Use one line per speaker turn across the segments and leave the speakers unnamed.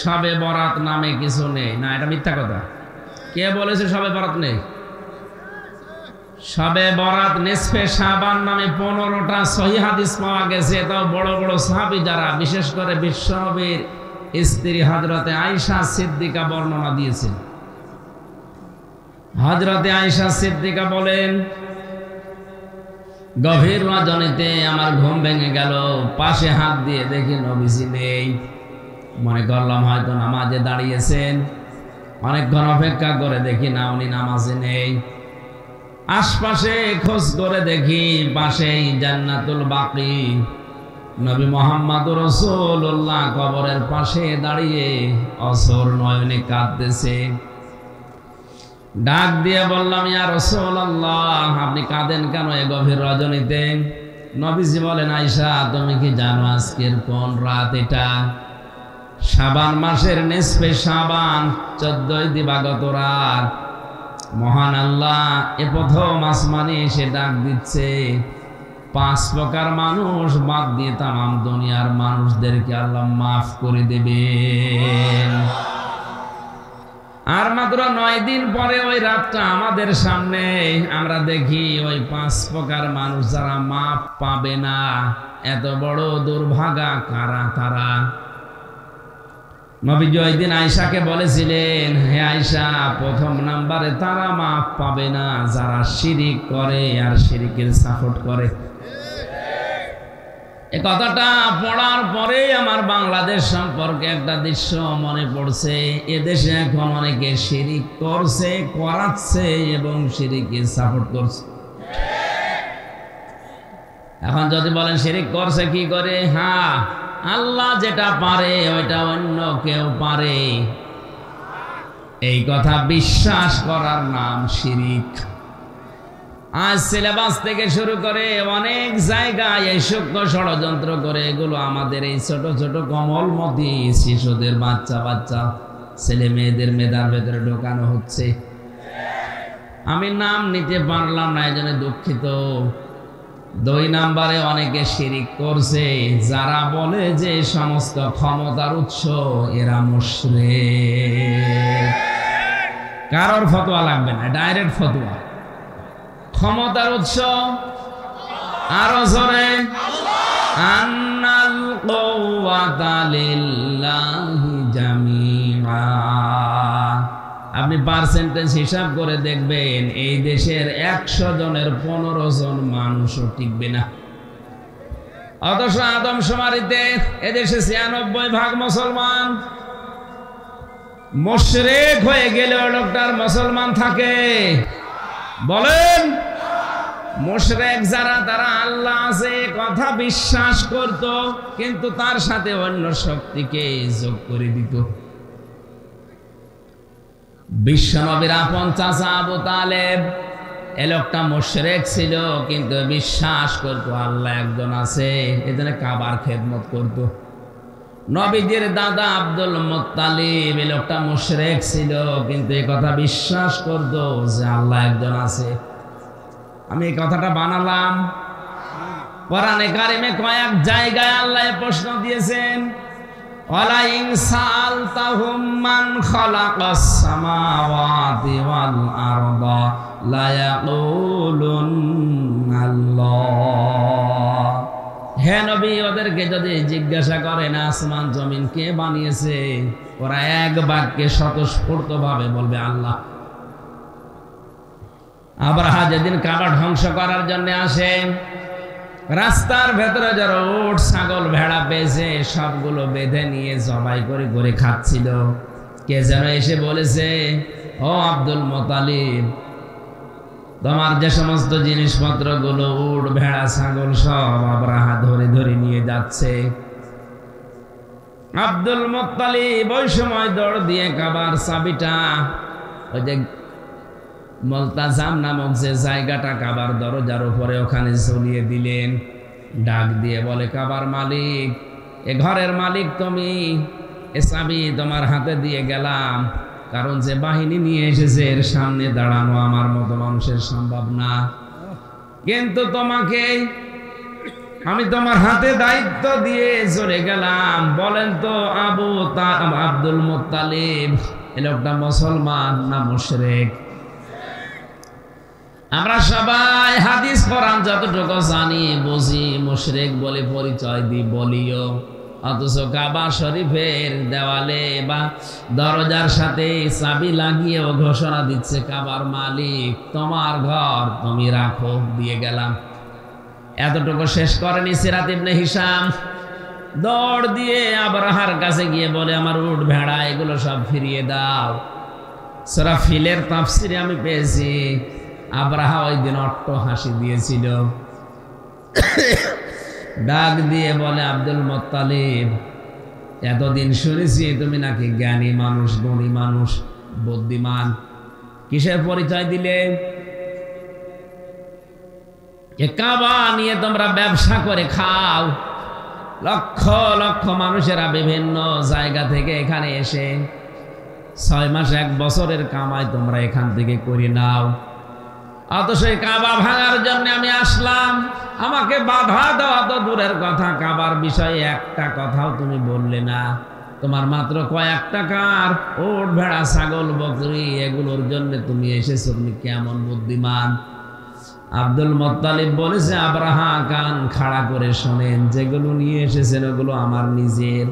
শবে বরাত নামে কিছু নেই। না, এটা মিথ্যা কথা। কে বলেছে শবে বরাত নেই? শবে বরাত নিসফে শাবান নামে 15টা সহিহ হাদিস পাওয়া গেছে। এটাও বড় বড় সাহাবী যারা, বিশেষ করে বিশ্বনবীর স্ত্রী হযরতে আয়েশা সিদ্দিকা বর্ণনা দিয়েছেন। হযরতে আয়েশা সিদ্দিকা বলেন, গভীর রজনীতে আমার ঘুম ভেঙে গেল, পাশে হাত দিয়ে দেখি নবীজি নেই। মনে করলাম হয়তো নামাজে দাঁড়িয়েছেন। অনেকক্ষণ অপেক্ষা করে দেখি না, উনি নামাজে নেই। আশপাশে খোঁজ করে দেখি পাশেই জান্নাতুল বাকি নবী মুহাম্মদুর রাসূলুল্লাহ কবরের পাশে দাঁড়িয়ে অসর নয়নে কাঁদতেছে। ডাক দিয়ে বললাম, ইয়া রাসূলুল্লাহ, আপনি কাঁদেন কেন এ গভীর রজনীতে? নবীজি বলেন, আয়েশা, তুমি কি জানো আজকের কোন রাত? এটা শাবান মাসের নিসফে শাবান, 14 দিবাগত রাত। মহান আল্লাহ এ প্রথম আসমানে এসে ডাক দিচ্ছে, 5 প্রকার মানুষ বাদ দিয়ে তামাম দুনিয়ার মানুষদেরকে আল্লাহ মাফ করে দেবেন। আর মাত্র 9 দিন পরে ওই রাতটা আমাদের সামনে। আমরা দেখি ওই 5 প্রকার মানুষ যারা মাফ পাবে না। এত বড় দুর্ভাগা কারা তারা? নবীজি ওই দিন আয়েশাকে বলেছিলেন, হে আয়েশা, প্রথম নাম্বারে তারা মাফ পাবে না যারা শিরিক করে আর শিরিকের সাপোর্ট করে। এ কথাটা পড়ার পরে আমার বাংলাদেশ সম্পর্কে একটা দৃশ্য মনে পড়ছে। এদেশে এখন অনেকে শিরিক করছে, করাচ্ছে এবং শিরিকের সাপোর্ট করছে। এখন যদি বলেন শিরিক করছে কি করে? হ্যাঁ, আল্লাহ যেটা পারে ওইটা অন্য কেউ পারে, এই কথা বিশ্বাস করার নাম শিরিক। আজ সিলেবাস থেকে শুরু করে অনেক জায়গায় এই সূক্ষ্ম ষড়যন্ত্র করে এগুলো আমাদের এই ছোট ছোট কোমলমতি শিশুদের, বাচ্চা বাচ্চা ছেলে মেয়েদের মেধার ভেতরে ঢোকানো হচ্ছে। আমি নাম নিতে পারলাম না, এই জন্য দুঃখিত। 2 নাম্বারে অনেকে শিরিক করছে যারা বলে যে সমস্ত ক্ষমতার উৎস এরা মুশরিক। কারোর ফতোয়া লাগবে না, ডাইরেক্ট ফতোয়া। ক্ষমতার উৎস আরো জোরে, আন্নাল কুওয়াতা লিল্লাহি জামিআ। আপনি পার্সেন্টেজ হিসাব করে দেখবেন, এই দেশের 100 জনের 15 জন মানুষও টিকবে না। অথচ আদমশুমারিতে এদেশে 96% মুসলমান। মুশরিক হয়ে গেলেও লোকটার মুসলমান থাকে? বলেন, মুশরিক যারা তারা আল্লাহ আছে কথা বিশ্বাস করত, কিন্তু তার সাথে অন্য শক্তিকে যোগ করে দিত। বিশ্বনবীর আপন চাচা আবু তালেব, এ লোকটা মুশরিক ছিল কিন্তু বিশ্বাস করত আল্লাহ একজন আছে, এজন্য কাবার খেদমত করত। নবীজির দাদা আব্দুল মুত্তালিব, এ লোকটা মুশরিক ছিল কিন্তু এই কথা বিশ্বাস করত যে আল্লাহ একজন আছে। আমি এই কথাটা বানালাম। কোরআনে কারিমে কয়েক জায়গায় আল্লাহ প্রশ্ন দিয়েছেন, ওয়ালা ইন সাআলতাহুম মান খালাকাস সামাওয়াতি ওয়াল আরদা লা ইয়াকুলুনাল্লাহ। হে নবী, ওদেরকে যদি জিজ্ঞাসা করেন আসমান জমিন কে বানিয়েছে, ওরা এক বাক্যে স্বতঃস্ফূর্তভাবে বলবে আল্লাহ। আব্রাহা যেদিন কাবা ধ্বংস করার জন্য আসে, রাস্তার ভেতরে যারা উট ছাগল ভেড়া পেয়েছে সবগুলো বেঁধে নিয়ে জবাই করে করে খাচ্ছিল। কে যেন এসে বলেছে, ও আব্দুল মুত্তালিব, তোমার যে সমস্ত জিনিসপত্র গুলো উট ভেড়া ছাগল সব আব্রাহা ধরে ধরে নিয়ে যাচ্ছে। আব্দুল মুত্তালিব ওই সময় দৌড় দিয়ে কাবার চাবিটা, ওই যে মুলতাজাম নামক যে জায়গাটা কাবার দরজার উপরে, ওখানে ঝুলিয়ে দিলেন। ডাক দিয়ে বলে, কাবার মালিক, এ ঘরের মালিক তুমি, এ চাবি তোমার হাতে দিয়ে গেলাম, কারণ যে বাহিনী নিয়ে এসেছে এর সামনে দাঁড়ানো আমার মতো মানুষের সম্ভব না, কিন্তু তোমাকে আমি তোমার হাতে দায়িত্ব দিয়ে চলে গেলাম। বলেন তো আব্দুল মুত্তালিব এই লোকটা মুসলমান না মুশরিক? আমরা সবাই হাদিস কোরআন যতটুকু জানি বুঝি মুশরিক বলে পরিচয় দিই, বলিও, অথচ কাবা শরীফের দেওয়ালে বা দরজার সাথে চাবি লাগিয়েও ঘোষণা দিচ্ছে কাবার মালিক তোমার ঘর তুমি রাখো, দিয়ে গেলাম। এতটুকু শেষ করেনি সিরাত ইবনে হিশাম, দৌড় দিয়ে আবরাহার কাছে গিয়ে বলে আমার উট ভেড়া এগুলো সব ফিরিয়ে দাও। সূরা ফিলের তাফসিরে আমি পেয়েছি আবরাহা ওই দিন অট্ট হাসি দিয়েছিল। ডাক দিয়ে বলে আব্দুল মুত্তালিব এতদিন শুনেছি তুমি নাকি জ্ঞানী মানুষ, গুণী মানুষ, বুদ্ধিমান, কিসের পরিচয় দিলে? কাবা নিয়ে তোমরা ব্যবসা করে খাও, লক্ষ লক্ষ মানুষেরা বিভিন্ন জায়গা থেকে এখানে এসে 6 মাস 1 বছরের কামাই তোমরা এখান থেকে করে নাও, অথচ কাবা ভাঙার জন্য আমি আসলাম, আমাকে বাধা দেওয়া তো দূরের কথা, কাবার বিষয়ে একটা কথাও তুমি বললে না। তোমার মাত্র কয়েক টাকার ওট ভেড়া ছাগল বকরি এগুলোর জন্য তুমি এসেছো, তুমি কেমন বুদ্ধিমান? আব্দুল মুত্তালিব বলেছে আবরাহা কান খাড়া করে শোনেন, যেগুলো নিয়ে এসেছেন ওগুলো আমার নিজের,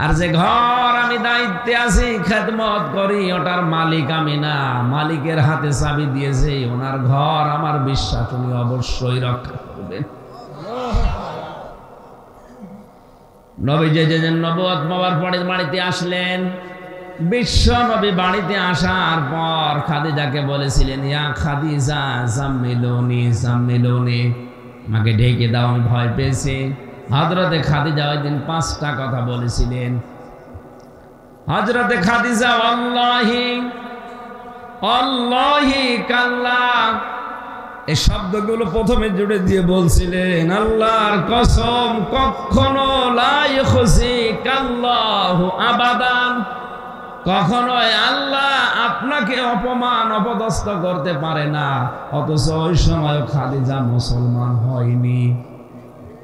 আর যে ঘর আমি দায়িত্বে আছি খেদমত করি ওটার মালিক আমি না, মালিকের হাতে চাবি দিয়েছে ওনার ঘর, আমার বিশ্বাস উনি অবশ্যই রক্ষা করবেন। নবীজি যে নবুয়ত পাওয়ার পরে বাড়িতে আসলেন, বিশ্ব নবী বাড়িতে আসার পর খাদিজাকে বলেছিলেন ইয়া খাদিজা জাম্মিলুনি জাম্মিলুনি, আমাকে ঢেকে দাও আমি ভয় পেয়েছি। হযরতে খাদিজা ওই দিন 5টা কথা বলেছিলেন। হযরতে খাদিজা আল্লাহি আল্লাহি কাল্লা এই শব্দগুলো প্রথমে জুড়ে দিয়ে বলছিলেন আল্লাহর কসম কখনো লা ইখজি কাল্লাহু আবাদান, কখনোই আল্লাহ আপনাকে অপমান অপদস্থ করতে পারে না। অথচ ওই সময় খাদিজা মুসলমান হয়নি।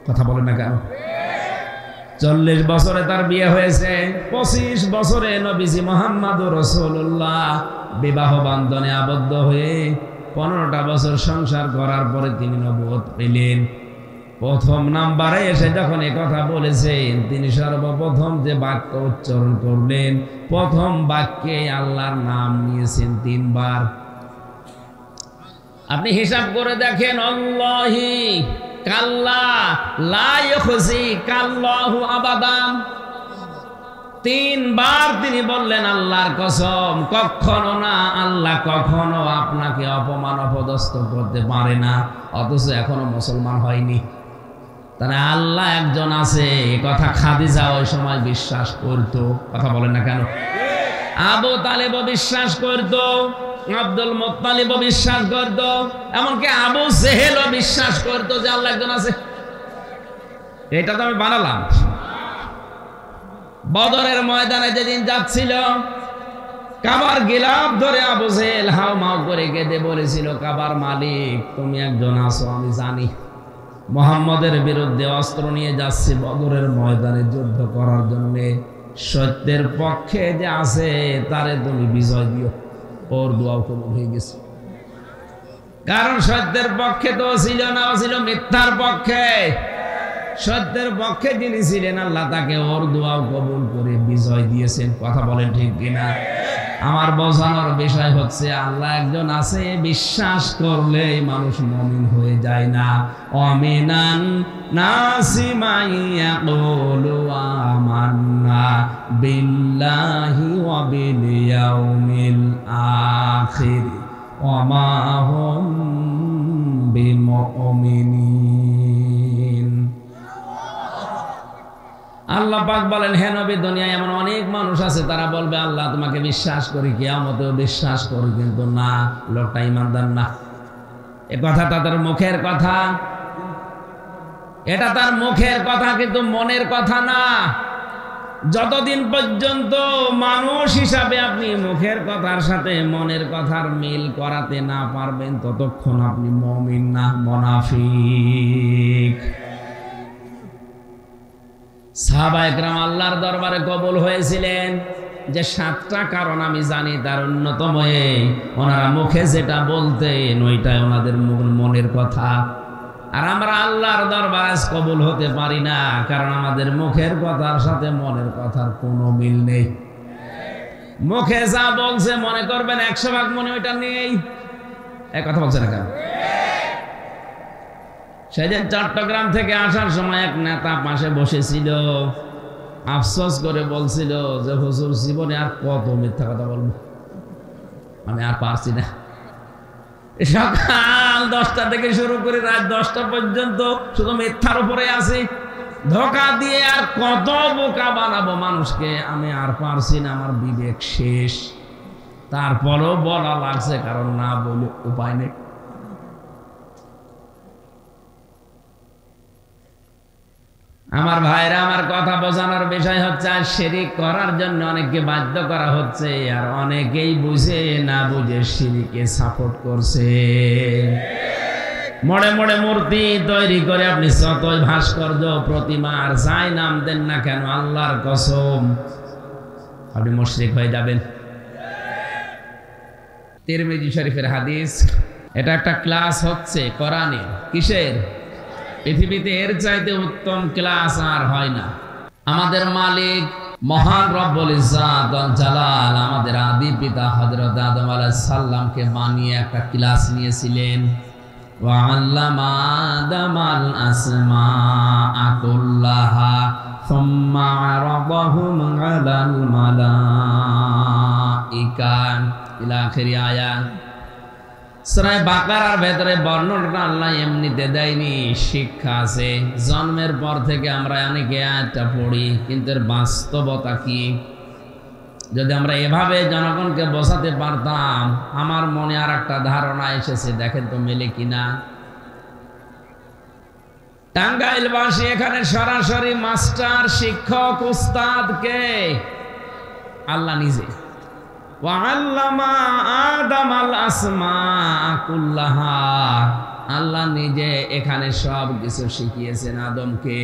কথা বলে না কেন? 40 বছরে তার বিয়ে হয়েছে, 25 বছরে নবীজি মুহাম্মদুর রাসূলুল্লাহ বিবাহ বন্ধনে আবদ্ধ হয়ে 15টা বছর সংসার করার পরে তিনি নবুয়ত পেলেন। প্রথম নাম্বারে এসে যখন এই কথা বলেছেন, তিনি সর্বপ্রথম যে বাক্য উচ্চারণ করলেন, প্রথম বাক্যে আল্লাহর নাম নিয়েছেন 3 বার। আপনি হিসাব করে দেখেন, আল্লাহি কাল্লা লা ইখজি কাল্লাহু আবাদান, 3 বার তিনি বললেন আল্লাহর কসম কখনো না, আল্লাহ কখনো আপনাকে অপমান অপদস্থ করতে পারে না। অথচ এখনো মুসলমান হয়নি। তাহলে আল্লাহ একজন আছে, এ কথা খাদিজা ওই সময় বিশ্বাস করতো। কথা বলেন না কেন? আবু তালেবও বিশ্বাস করতো, আব্দুল মুত্তালিবও বিশ্বাস করতো, এমনকি আবু জেহেলও বিশ্বাস করতো যে আল্লাহ একজন আছে। এটা তো আমি বানালাম। বদরের ময়দানে যেদিন যাচ্ছিল, কাবার গিলাফ ধরে আবু জেহেল হাও মাও করে কেঁদে বলেছিল কাবার মালিক তুমি একজন আছো, আমি জানি মুহাম্মদের বিরুদ্ধে অস্ত্র নিয়ে যাচ্ছে বদরের ময়দানে যুদ্ধ করার জন্য, সত্যের পক্ষে যে আছে তারে তুমি বিজয় দিও। ওর দোয়াও কবুল হয়ে গেছে, কারণ সত্যের পক্ষে তো ছিল না, ও ছিল মিথ্যার পক্ষে। সত্যের পক্ষে যিনি ছিলেন আল্লাহ তাকে ওর দোয়াও কবুল করে বিজয় দিয়েছেন। কথা বলেন ঠিক কিনা? আমার বোঝানোর বিষয় হচ্ছে আল্লাহ একজন আছে বিশ্বাস করলে মানুষ মুমিন হয়ে যায় না। আমিনান নাসি মাইয়াকুলু আমান্না বিল্লাহি ওয়া বিল ইয়াউমিল আখির ওয়া মা হুম বিমুমিনিন। আল্লাহ পাক বলেন, হে নবী, দুনিয়ায় এমন অনেক মানুষ আছে তারা বলবে আল্লাহ তোমাকে বিশ্বাস করি, কিয়ামতেও বিশ্বাস করি, কিন্তু না, লোকটা ঈমানদার না। এ কথা তাদের মুখের কথা, এটা তার মুখের কথা, কিন্তু মনের কথা না। যতদিন পর্যন্ত মানুষ হিসাবে আপনি মুখের কথার সাথে মনের কথার মিল করাতে না পারবেন, ততক্ষণ আপনি মুমিন না, মুনাফিক। সাহাবায়ে কেরাম আল্লাহর দরবারে কবুল হয়েছিলেন যে 7টা কারণ আমি জানি, তার অন্যতম এই ওনারা মুখে যেটা বলতেন ওইটাই ওনাদের মনের কথা। আর আমরা আল্লাহর দরবারে কবুল হতে পারি না, কারণ আমাদের মুখের কথার সাথে মনের কথার কোনো মিল নেই। মুখে যা বলছে মনে করবেন 100 ভাগ মনে ওইটা নেই। এক কথা বলছে না কেন? সেদিন চট্টগ্রাম থেকে আসার সময় এক নেতা পাশে বসেছিল, আফসোস করে বলছিল যে হুজুর, জীবনে আর কত মিথ্যা কথা বলবো, আমি আর পারছি না। সকাল 10টা থেকে শুরু করে রাত 10টা পর্যন্ত শুধু মিথ্যার উপরে আছে, ধোঁকা দিয়ে আর কত বোকা বানাবো মানুষকে, আমি আর পারছি না, আমার বিবেক শেষ। তারপরেও বলা লাগছে, কারণ না বলে উপায় নেই। আমার ভাইরা, আমার কথা বোঝানোর বিষয় হচ্ছে, আর শিরিক করার জন্য অনেককে বাধ্য করা হচ্ছে, আর অনেকেই বুঝে না বুঝে শিরিকে সাপোর্ট করছে। মোড়ে মোড়ে মূর্তি তৈরি করে আপনি যতই ভাস্কর্য, প্রতিমা আর যাই নাম দেন না কেন, আল্লাহর কসম আপনি মুশরিক হয়ে যাবেন। তিরমিজি শরীফের হাদিস। এটা একটা ক্লাস হচ্ছে কোরআনের। কিসের? পৃথিবীতে এর চাইতে উত্তম ক্লাস আর হয় না। আমাদের মালিক মহান রব্বুল ইজ্জাত ওয়াল জালাল আমাদের আদি পিতা হযরত আদম আলাইহিস সালামকে বানিয়ে একটা ক্লাস নিয়েছিলেন। ওয়া আল্লামা আদামাল আসমাআ কুল্লাহা সুম্মা আরাদাহুম আলাল মালাইকা ইলা আখির আয়াত। সূরা বাকারার ভেতরে বর্ণনাটা আল্লাহ এমনিতে দেয়নি, শিক্ষা আছে। জন্মের পর থেকে আমরা অনেকে আয়াতটা পড়ি, কিন্তু এর বাস্তবতা কি? যদি আমরা এভাবে জনগণকে বোঝাতে পারতাম। আমার মনে আর একটা ধারণা এসেছে, দেখেন তো মেলে কিনা। টাঙ্গাইলবাসী এখানে সরাসরি মাস্টার, শিক্ষক, উস্তাদ কে? আল্লাহ নিজে। আল্লাহ নিজে এখানে সব কিছু শিখিয়েছেন আদমকে।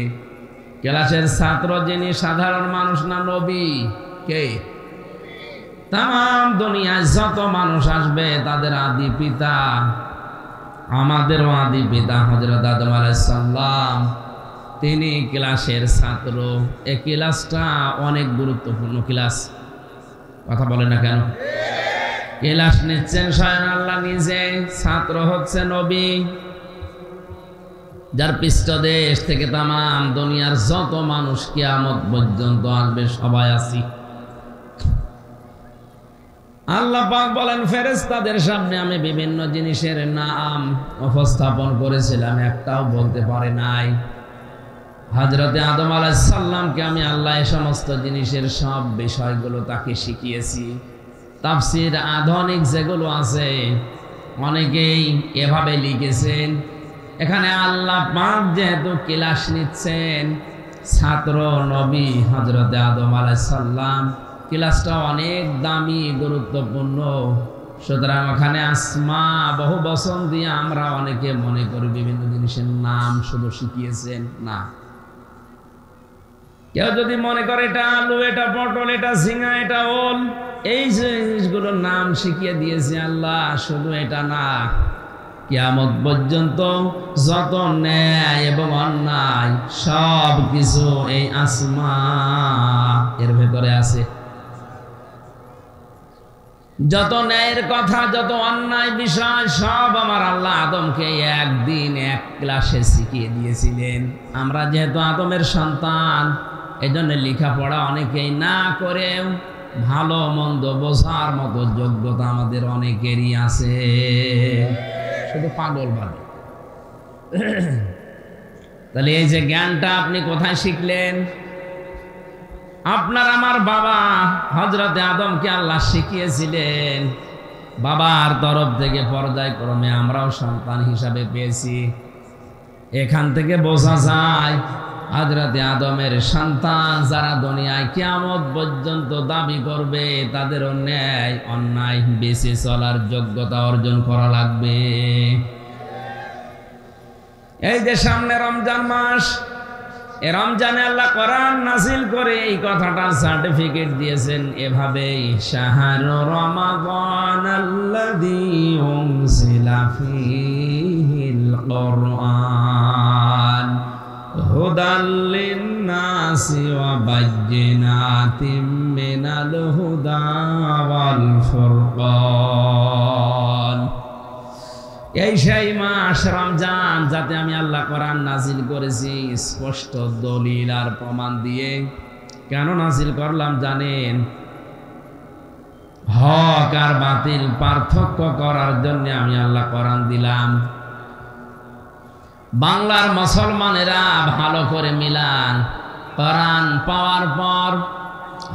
ক্লাসের ছাত্র যিনি সাধারণ মানুষ না, নবী কে? তাম দুনিয়ায় যত মানুষ আসবে তাদের আদি পিতা, আমাদেরও আদি পিতা হযরত আদম আলাইহিস সালাম, তিনি ক্লাসের ছাত্র। এই ক্লাসটা অনেক গুরুত্বপূর্ণ ক্লাস। কথা বলে না কেন? ক্লাস নিচ্ছেন স্বয়ং আল্লাহ নিজে, ছাত্র হচ্ছে নবী, যার পৃষ্ঠদেশ থেকে তাম দুনিয়ার যত মানুষ কিয়ামত পর্যন্ত আসবে সবাই আছি। আল্লাহ পাক বলেন, ফেরেশতাদের সামনে আমি বিভিন্ন জিনিসের নাম উপস্থাপন করেছিলাম, একটাও বলতে পারে নাই। হযরতে আদম আলাইহিস সালামকে আমি আল্লাহ এই সমস্ত জিনিসের সব বিষয়গুলো তাকে শিখিয়েছি। তাফসীর আধুনিক যেগুলো আছে অনেকেই এভাবে লিখেছেন, এখানে আল্লাহ পাক যেহেতু ক্লাস নিচ্ছেন, ছাত্র নবী হযরতে আদম আলাইহিস সালাম, ক্লাসটা অনেক দামি, গুরুত্বপূর্ণ। সুতরাং ওখানে আসমা বহু বচন দিয়ে আমরা অনেকে মনে করি বিভিন্ন জিনিসের নাম শুধু শিখিয়েছেন। না, কেউ যদি মনে করে এটা আলু, এটা পটল, এটা ঝিঙা, এটা ওল, এই জিনিসগুলোর নাম শিখিয়ে দিয়েছে আল্লাহ, শুধু এটা না, কিয়ামত পর্যন্ত যত ন্যায় এবং অন্যায় সব কিছু এই আসমা এর ভেতরে আছে। যত ন্যায়ের কথা, যত অন্যায় বিষয় সব আমার আল্লাহ আদমকে একদিন এক ক্লাসে শিখিয়ে দিয়েছিলেন। আমরা যেহেতু আদমের সন্তান, এজন্য লেখাপড়া অনেকেই না করেও ভালো মন্দ বোঝার মতো যোগ্যতা আমাদের অনেকেরই আছে, শুধু পাগল ভাবে। তাহলে এই যে জ্ঞানটা আপনি কোথায় শিখলেন? আপনার আমার বাবা হযরতে আদমকে আল্লাহ শিখিয়েছিলেন, বাবার তরফ থেকে পর্যায়ক্রমে আমরাও সন্তান হিসাবে পেয়েছি। এখান থেকে বোঝা যায় হযরত আদমের সন্তান যারা দুনিয়ায় কিয়ামত পর্যন্ত দাবি করবে তাদের অন্যায় বেঁচে চলার যোগ্যতা অর্জন করা লাগবে। এই যে সামনে রমজান মাস, এই রমজানে আল্লাহ কোরআন নাযিল করে এই কথাটা সার্টিফিকেট দিয়েছেন এভাবেই, শাহরু রমাদানাল্লাযী উনজিলা ফীহিল কুরআন হুদাল লিন-নাসি ওয়া বায়্যিনাতিম মিনাল হুদা ওয়াল ফুরকান। এই সেই মাস রমজান যাতে আমি আল্লাহ কোরআন নাজিল করেছি স্পষ্ট দলিল আর প্রমাণ দিয়ে। কেন নাজিল করলাম জানেন? হক আর বাতিল পার্থক্য করার জন্য আমি আল্লাহ কোরআন দিলাম। বাংলার মুসলমানেরা ভালো করে মিলান, কোরআন পাওয়ার পর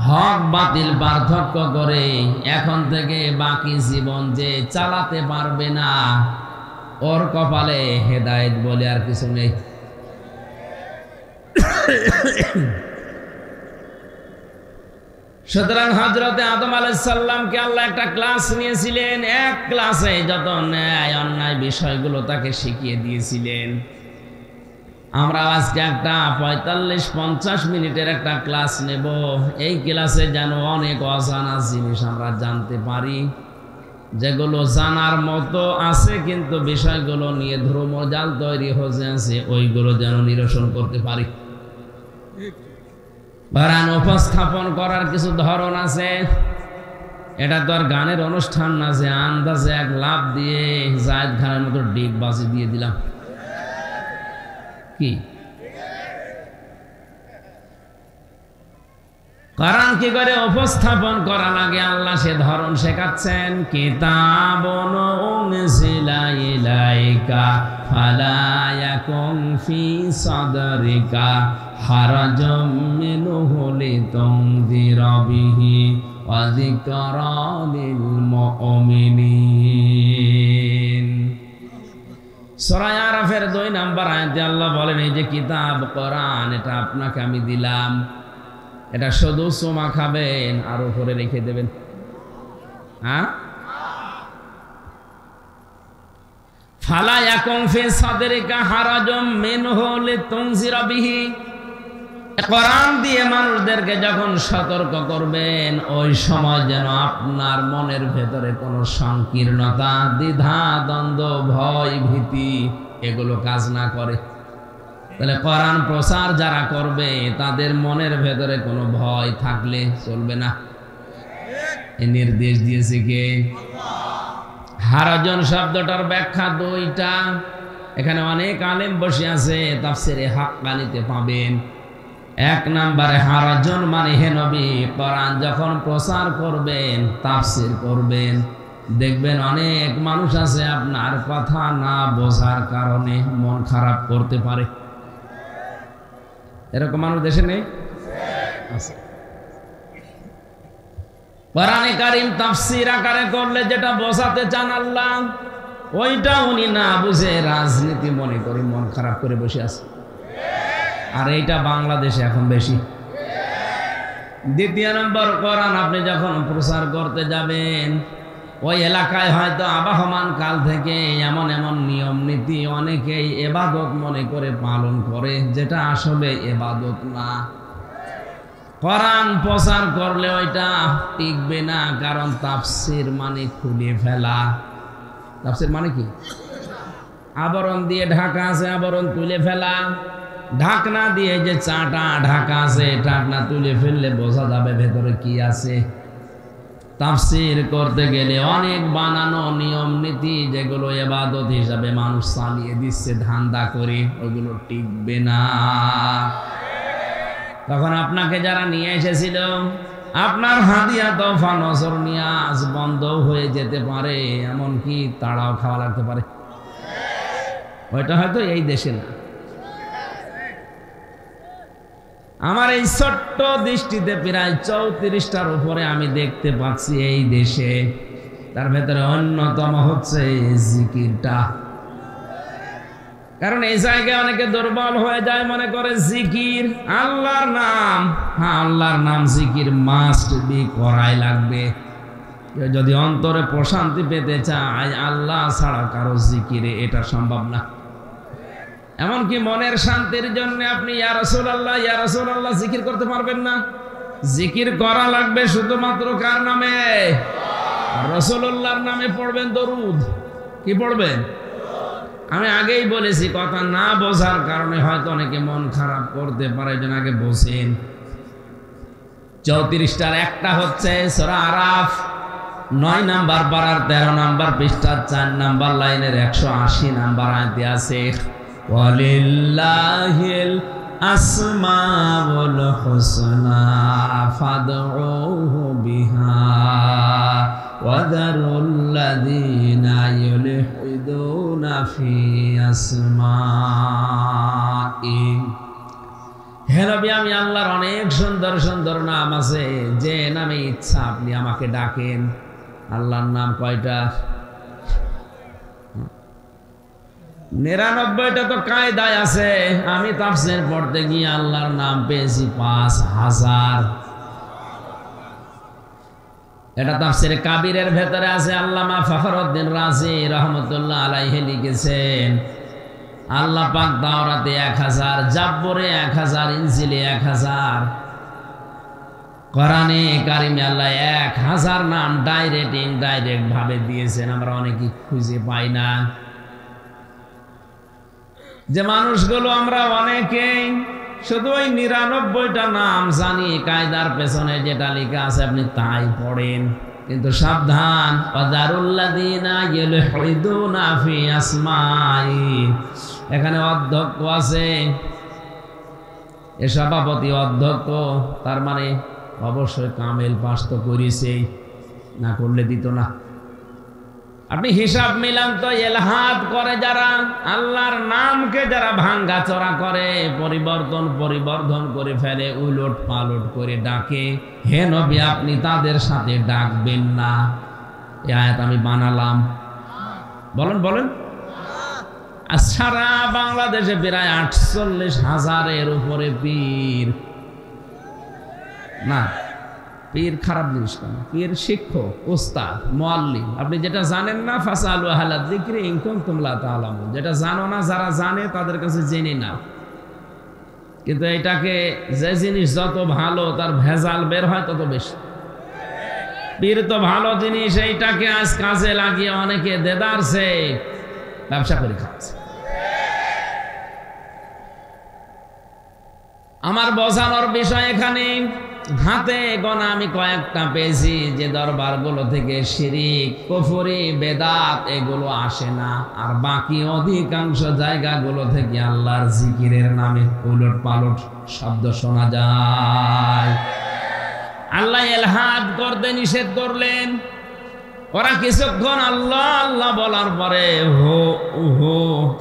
হক বাতিল পার্থক্য করে এখন থেকে বাকি জীবন যে চালাতে পারবে না, ওর কপালে হেদায়েত বলে আর কিছু নেই। সুতরাং হযরতে আদম আলাইহিস সালামকে আল্লাহ একটা ক্লাস নিয়েছিলেন, এক ক্লাসে যত ন্যায় অন্যায় বিষয়গুলো তাকে শিখিয়ে দিয়েছিলেন। আমরা আজকে একটা 45-50 মিনিটের একটা ক্লাস নেব। এই ক্লাসে যেন অনেক অজানা জিনিস আমরা জানতে পারি, যেগুলো জানার মতো আছে কিন্তু বিষয়গুলো নিয়ে ধ্রুমজাল তৈরি হয়ে আছে, ওইগুলো যেন নিরসন করতে পারি। কোরআন উপস্থাপন করার কিছু ধরন আছে। এটা তো আর গানের অনুষ্ঠান না যে আন্দাজে এক লাভ দিয়ে জায়েদ খানের মতো ডিগ বাজি দিয়ে দিলাম। কি কোরআন কি করে উপস্থাপন করা লাগে আল্লাহ সে ধরন শেখাচ্ছেন। কিতাবুন উনজিলা ইলাইকা ফালা ইয়াকুন ফি সাদরিকা হারাজাম মিনহু লিতুনযিরা বিহি ওয়া যিকরা লিল মুমিনিন। সূরা আরাফের 2 নম্বর আয়াতে আল্লাহ বলেন, এই যে কিতাব কোরআন এটা আপনাকে আমি দিলাম, এটা শুধু চুমা খাবেন আর উপরে রেখে দেবেন। হ্যাঁ, ফালা ইয়াকুন ফি সাদরিকা হারাজাম মিনহু লিতুনযিরা বিহি। কোরআন দিয়ে মানুষদেরকে যখন সতর্ক করবেন, ওই সময় যেন আপনার মনের ভেতরে কোনো সংকীর্ণতা, দ্বিধা, দ্বন্দ্ব, ভয়, ভীতি এগুলো কাজ না করে। তাহলে কোরআন প্রচার যারা করবে তাদের মনের ভেতরে কোনো ভয় থাকলে চলবে না। এই নির্দেশ দিয়েছে কে? হারাজন শব্দটার ব্যাখ্যা 2টা। এখানে অনেক আলেম বসে আছে, তাফসিরে হাক্কানিতে পাবেন। 1 নম্বরে হারাজন মানে হে নবী কোরআন যখন প্রচার করবেন, তাফসির করবেন, দেখবেন অনেক মানুষ আছে আপনার কথা না বোঝার কারণে মন খারাপ করতে পারে। এরকম মানুষ দেশে নেই? আছে। কোরআনে কারীম তাফসীর আকারে করলে যেটা বোঝাতে চান আল্লাহ, ওইটা উনি না বুঝে রাজনীতি মনে করে মন খারাপ করে বসে আছে। আর এইটা বাংলাদেশে এখন বেশি। 2 নম্বর, কোরআন আপনি যখন প্রচার করতে যাবেন, ওই এলাকায় হয়তো আবাহমান কাল থেকে এমন এমন নিয়ম নীতি অনেকেই ইবাদত মনে করে পালন করে, যেটা আসলে ইবাদত না। কোরআন প্রচার করলে ওইটা টিকবে না, কারণ তাফসীর মানে খুলে ফেলা। তাফসীর মানে কি? আবরণ দিয়ে ঢাকা আছে, আবরণ তুলে ফেলা। ঢাকনা দিয়ে যে চাটা ঢাকা আছে, ঢাকনা তুলে ফেললে বোঝা যাবে ভেতরে কি আছে। তাফসীর করতে গেলে অনেক বানানো নিয়ম নীতি, যেগুলো ইবাদত হিসাবে মানুষ চালিয়ে দিচ্ছে ধান্দা করে, ওইগুলো টিকবে না। তখন আপনাকে যারা নিয়ে এসেছিল, আপনার হাদিয়া তোফা নজর নিয়াজ বন্ধ হয়ে যেতে পারে, এমনকি তাড়াও খাওয়া লাগতে পারে। ওইটা হয়তো এই দেশে না। আমার এই ছোট্ট দৃষ্টিতে প্রায় 34টার উপরে আমি দেখতে পাচ্ছি এই দেশে। তার ভেতরে অন্যতম হচ্ছে জিকিরটা। কারণ এই জায়গায় অনেকে দুর্বল হয়ে যায়, মনে করে জিকির আল্লাহর নাম, হ্যাঁ আল্লাহর নাম জিকির মাস্ট বি, করাই লাগবে। যদি অন্তরে প্রশান্তি পেতে চায় আল্লাহ ছাড়া কারো জিকিরে এটা সম্ভব না। এমনকি মনের শান্তির জন্য আপনি ইয়া রাসূলুল্লাহ ইয়া রাসূলুল্লাহ জিকির করতে পারবেন না। জিকির করা লাগবে শুধুমাত্র কার নামে? রাসূলুল্লাহর নামে পড়বেন দরুদ। কি পড়বেন? আমি আগেই বলেছি, কথা না বোঝার কারণে হয়তো অনেকে মন খারাপ করতে পারে, যেন আগে বোঝেন। 34টার একটা হচ্ছে সূরা আরাফ, 9 নাম্বার পারার 13 নাম্বার পৃষ্ঠার 4 নাম্বার লাইনের 180 নাম্বার আয়াতে আছে, ওয়ালিল্লাহিল আসমাউল হুসনা ফাদউহু বিহা ওয়াদারুল্লাযীনা ইউলহিদুনা ফি আসমাই। হে নবী, আমি আল্লাহর অনেক সুন্দর সুন্দর নাম আছে, যে নামে ইচ্ছা আপনি আমাকে ডাকেন। আল্লাহর নাম কয়টা? 99টা তো কায়দায় আছে। আমি তাফসীর পড়তে গিয়ে আল্লাহর নাম পেয়েছি 5000। এটা তাফসীরে কাবীরের ভেতরে আছে। আল্লামা ফখরউদ্দিন রাজি রহমতুল্লাহ আলাইহি লিখেছেন, আল্লাহ পাক তাওরাতে 1000, জাব্বুরে 1000, ইনজিলে 1000, কোরআনে কারিমে আল্লাহ 1000 নাম ডাইরেক্ট ইনডাইরেক্ট ভাবে দিয়েছেন। আমরা অনেকেই খুঁজে পাই না। যে মানুষগুলো আমরা অনেকেই শুধু ওই 99টা নাম জানি, কায়দার পেছনে যেটা লেখা আছে আপনি তাই পড়েন। কিন্তু সাবধান, ওয়াদারুল্লাযীনা ইউলহিদুনা ফি আসমাই। এখানে অধ্যক্ষ আছে, এ সভাপতি অধ্যক্ষ, তার মানে অবশ্যই কামেল পাস তো করেছে, না করলে দিত না। আপনি হিসাব মিলান তো, এলহাদ করে যারা, আল্লাহর নামকে যারা ভাঙ্গা চড়া করে, পরিবর্ধন করে ফেলে, উলট পালট করে ডাকে, হে নবী আপনি তাদের সাথে ডাকবেন না। এই আয়াত আমি বানালাম। বলেন বলেন। আর সারা বাংলাদেশে প্রায় 48,000-এর উপরে পীর। না, পীর খারাপ জিনিস কেন? পীর শিক্ষক, ওস্তাদ, মুআল্লিম। আপনি যেটা জানেন না, ফাসালু আহলা যিকরি ইন কুনতুম লা তা'লামুন। যেটা জানো না, যারা জানে তাদের কাছে জেনে নাও। কিন্তু এটাকে, যে জিনিস যত ভালো তার ভেজাল বের হয় তত বেশি। পীর তো ভালো জিনিস, এইটাকে আজ কাজে লাগিয়ে অনেকে দেদারছে ব্যবসা করে খাচ্ছে। আমার বোঝানোর বিষয় এখানে, হাতে গোনা আমি কয়েকটা পেয়েছি যে দরবারগুলো থেকে শিরিক, কুফরি, বেদাত এগুলো আসে না, আর বাকি অধিকাংশ জায়গাগুলো থেকে আল্লাহর জিকিরের নামে উলট পালট শব্দ শোনা যায়। আল্লাহ এলহাদ করতে নিষেধ করলেন। ওরা কিছুক্ষণ আল্লাহ আল্লাহ বলার পরে হো হো,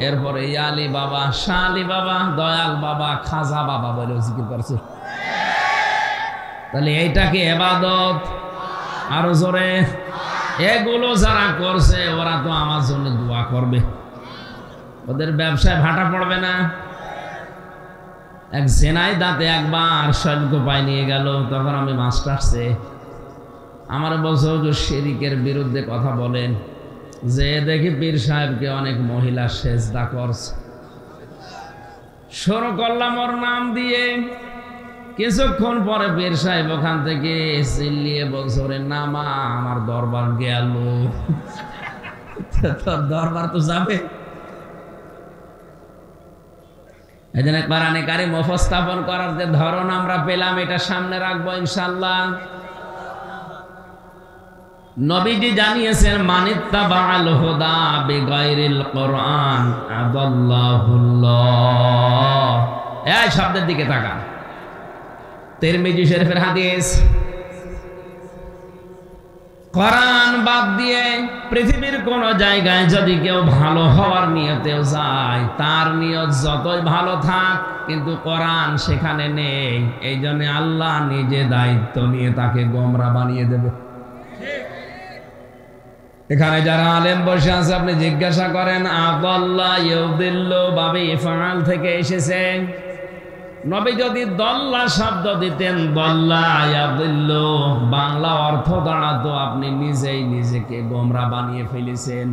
এরপরে ইয়ালি বাবা, শালি বাবা, দয়াল বাবা, খাজা বাবা বলে জিকির করছে। তাহলে এইটাকে ইবাদত? আরো জোরে। এগুলো যারা করছে ওরা তো আমার জন্য দোয়া করবে, ওদের ব্যবসায় ভাটা পড়বে না। এক জেনাই দাঁতে একবার শৈল পায় নিয়ে গেল, তখন আমি মাস্টার্সে, আমার বলছে হুজুর শিরিকের বিরুদ্ধে কথা বলেন। যে দেখি পীর সাহেবকে অনেক মহিলা সেজদা করছে, শুরু করলাম ওর নাম দিয়ে। কিছুক্ষণ পরে পীর সাহেব ওখান থেকে চিল্লিয়ে বলছে, ওরে নামা, আমার দরবার গেল। তোর দরবার তো যাবে। এই জন্য কোরআনে কারিম উপস্থাপন করার যে ধরন আমরা পেলাম, এটা সামনে রাখবো ইনশাআল্লাহ। নবীজি জানিয়েছেন, মানিত্তাবাআল হুদা বিগাইরিল কোরআন আদাল্লাহুল্লাহ। এই শব্দের দিকে তাকান, তিরমিজি শরীফের হাদিস। কোরআন বাদ দিয়ে পৃথিবীর কোন জায়গায় যদি কেউ ভালো হওয়ার নিয়তেও যায়, তার নিয়ত যতই ভালো থাক, কিন্তু কোরআন সেখানে নেই, এই জন্য আল্লাহ নিজে দায়িত্ব নিয়ে তাকে গোমরা বানিয়ে দেবে। এখানে যারা আলেম বসে আছে আপনি জিজ্ঞাসা করেন আদাল্লা ইউদিল্লু বাবে ইফআল থেকে এসেছে। নবী যদি দল্লা শব্দ দিতেন দল্লা ইয়াদিল্লু বাংলা অর্থ দাঁড়াতো আপনি নিজেই নিজেকে গোমরা বানিয়ে ফেলেছেন।